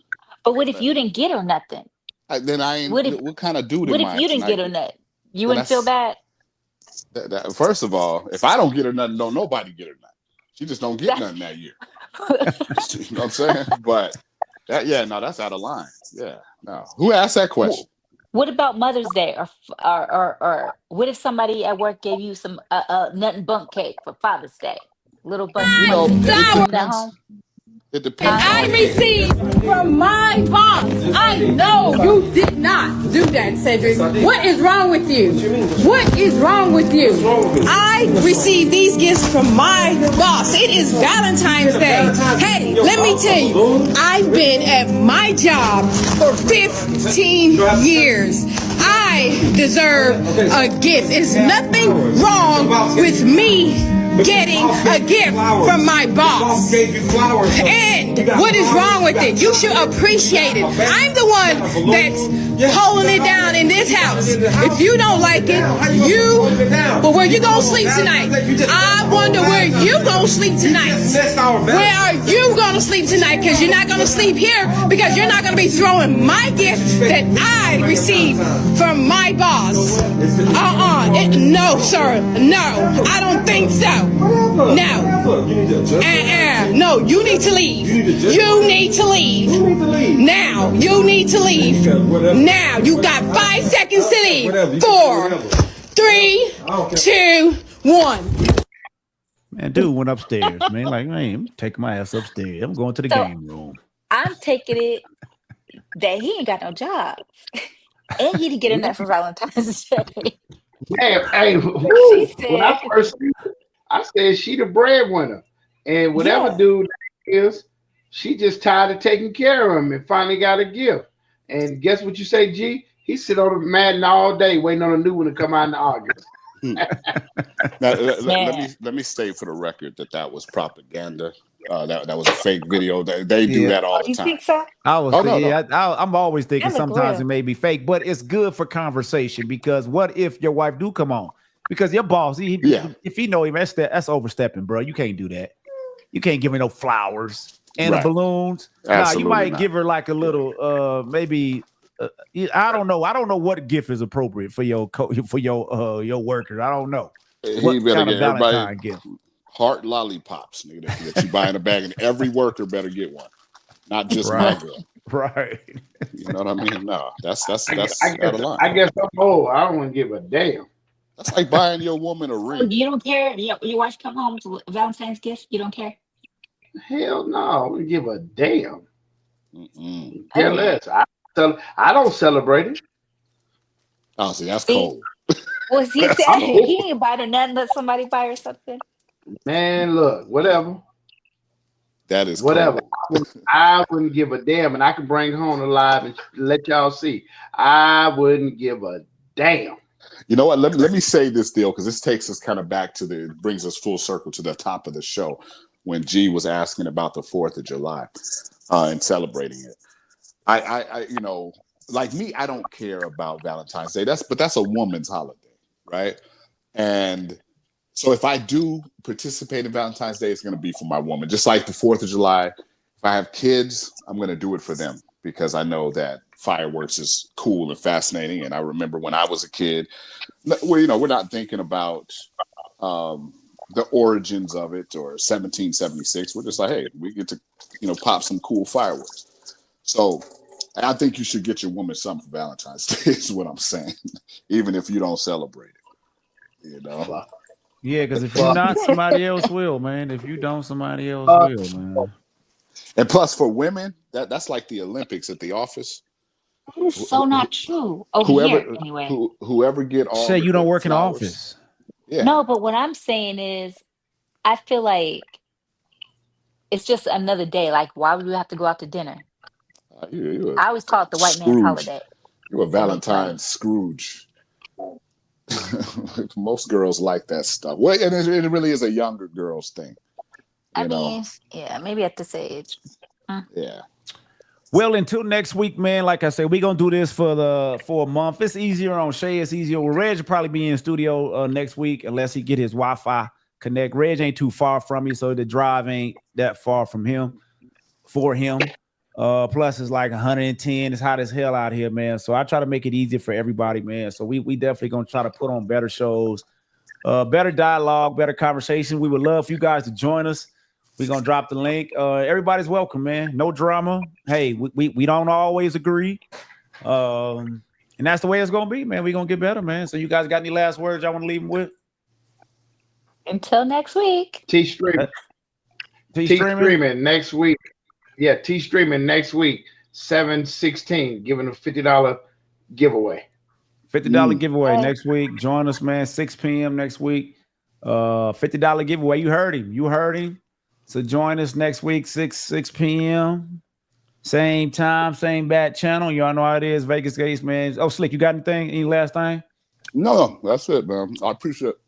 But what if you didn't get her nothing? Then I ain't. What kind of dude? What if you didn't get her nothing? You wouldn't feel bad. First of all, if I don't get her nothing, don't nobody get her nothing. She just don't get nothing that year. You know what I'm saying? But that's out of line. Yeah, no. Who asked that question? What about Mother's Day, or what if somebody at work gave you some nut and bunk cake for Father's Day? Little bunk. It depends. I received from my boss. I know you did not do that, Cedric. What is wrong with you? What is wrong with you? I received these gifts from my boss. It is Valentine's Day. Hey, let me tell you, I've been at my job for 15 years. I deserve a gift. There's nothing wrong with me getting a gift from my boss. And what is wrong with it? You should appreciate it. I'm the one that's holding it down in this house. If you don't like it, but where you gonna sleep tonight? I wonder where you gonna sleep tonight. Where are you gonna sleep tonight? Because you're not gonna sleep here because you're not gonna be throwing my gift that I received from my boss. No, sir. No, I don't think so. No. No, you need to leave. You need to leave. Now. You need to leave. Now. You got 5 seconds to leave. 4, 3, 2, 1. Man, dude went upstairs, man. Like, man, I'm taking my ass upstairs. I'm going to the game room. I'm taking it that he ain't got no job. And he didn't get enough for Valentine's Day. Hey, when I first I said she the breadwinner. And whatever dude is, she just tired of taking care of him and finally got a gift. And guess what you say, G? He sit on the Madden all day waiting on a new one to come out in August. Now, let me state for the record that was propaganda. That was a fake video. They do that all the time. You think so? I'm always thinking sometimes real. it may be fake, but it's good for conversation because what if your wife do come on? Because your boss, if he know him, that's overstepping, bro. You can't do that. You can't give her no flowers and the balloons. Nah, you might give her like a little, maybe. I don't know. I don't know what gift is appropriate for your workers. I don't know. He better get everybody gift. Heart lollipops, nigga, that you buy in a bag, and every worker better get one, not just my girl. Right. You know what I mean? No, that's out of line. I guess I'm old. I don't want to give a damn. That's like buying your woman a ring. You don't care? Your wife come home with a Valentine's gift? You don't care? Hell no. I wouldn't give a damn. Care less. I don't celebrate it. Oh, see, that's cold. Well, he said he ain't buy her nothing, let somebody buy her something. Man, look, whatever. That is whatever. I wouldn't give a damn, and I could bring home alive and let y'all see. I wouldn't give a damn. You know what? Let me say this deal because this takes us kind of back to brings us full circle to the top of the show when G was asking about the 4th of July and celebrating it. I you know, like me, I don't care about Valentine's Day. That's a woman's holiday, right? And so if I do participate in Valentine's Day, it's going to be for my woman. Just like the 4th of July, if I have kids, I'm going to do it for them because I know that fireworks is cool and fascinating. And I remember when I was a kid, we're not thinking about the origins of it or 1776. We're just like, hey, we get to, pop some cool fireworks. So I think you should get your woman something for Valentine's Day is what I'm saying, even if you don't celebrate it, Yeah, because if you're not, somebody else will, man. If you don't, somebody else will, man. And plus, for women, that's like the Olympics at the office. It's so not true. Anyway. Whoever get all. Say you don't work in the office. Yeah. No, but what I'm saying is, I feel like it's just another day. Like, why would we have to go out to dinner? I always call it the white man's holiday. You're a Valentine's Scrooge. Most girls like that stuff. Well, and it really is a younger girls thing. I mean, yeah, maybe at this age. Yeah. Well, until next week, man. Like I said, we're gonna do this for a month. It's easier on Shay. It's easier. Well, Reg will probably be in studio next week unless he get his Wi-Fi connect. Reg ain't too far from me, so the drive ain't that far from him. For him. Plus it's like 110. It's hot as hell out here, man. So I try to make it easy for everybody, man. So we definitely gonna try to put on better shows, better dialogue, better conversation. We would love for you guys to join us. We're gonna drop the link. Everybody's welcome, man. No drama. Hey, we don't always agree. And that's the way it's gonna be, man. We're gonna get better, man. So you guys got any last words y'all want to leave them with? Until next week. T streaming next week. T streaming next week, 7/16, giving a $50 giveaway. $50 giveaway next week. Join us, man. 6 p.m. next week. $50 giveaway. You heard him. So join us next week, 6 p.m. Same time, same bat channel. Y'all know how it is. Vegas Gates, man. Oh, Slick, you got anything? Any last thing? No, that's it, man. I appreciate it.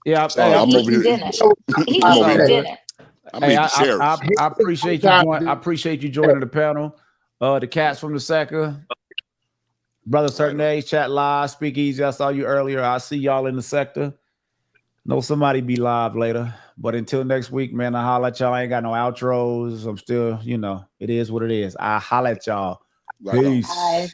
Yeah, I'm over here. I'm over here. I appreciate you. I appreciate you joining the panel. The cats from the sector, brother, certain age, chat live, speak easy. I saw you earlier. I'll see y'all in the sector. Know somebody be live later. But until next week, man, I holla at y'all. I ain't got no outros. I'm still, it is what it is. I holla at y'all. Peace. Bye.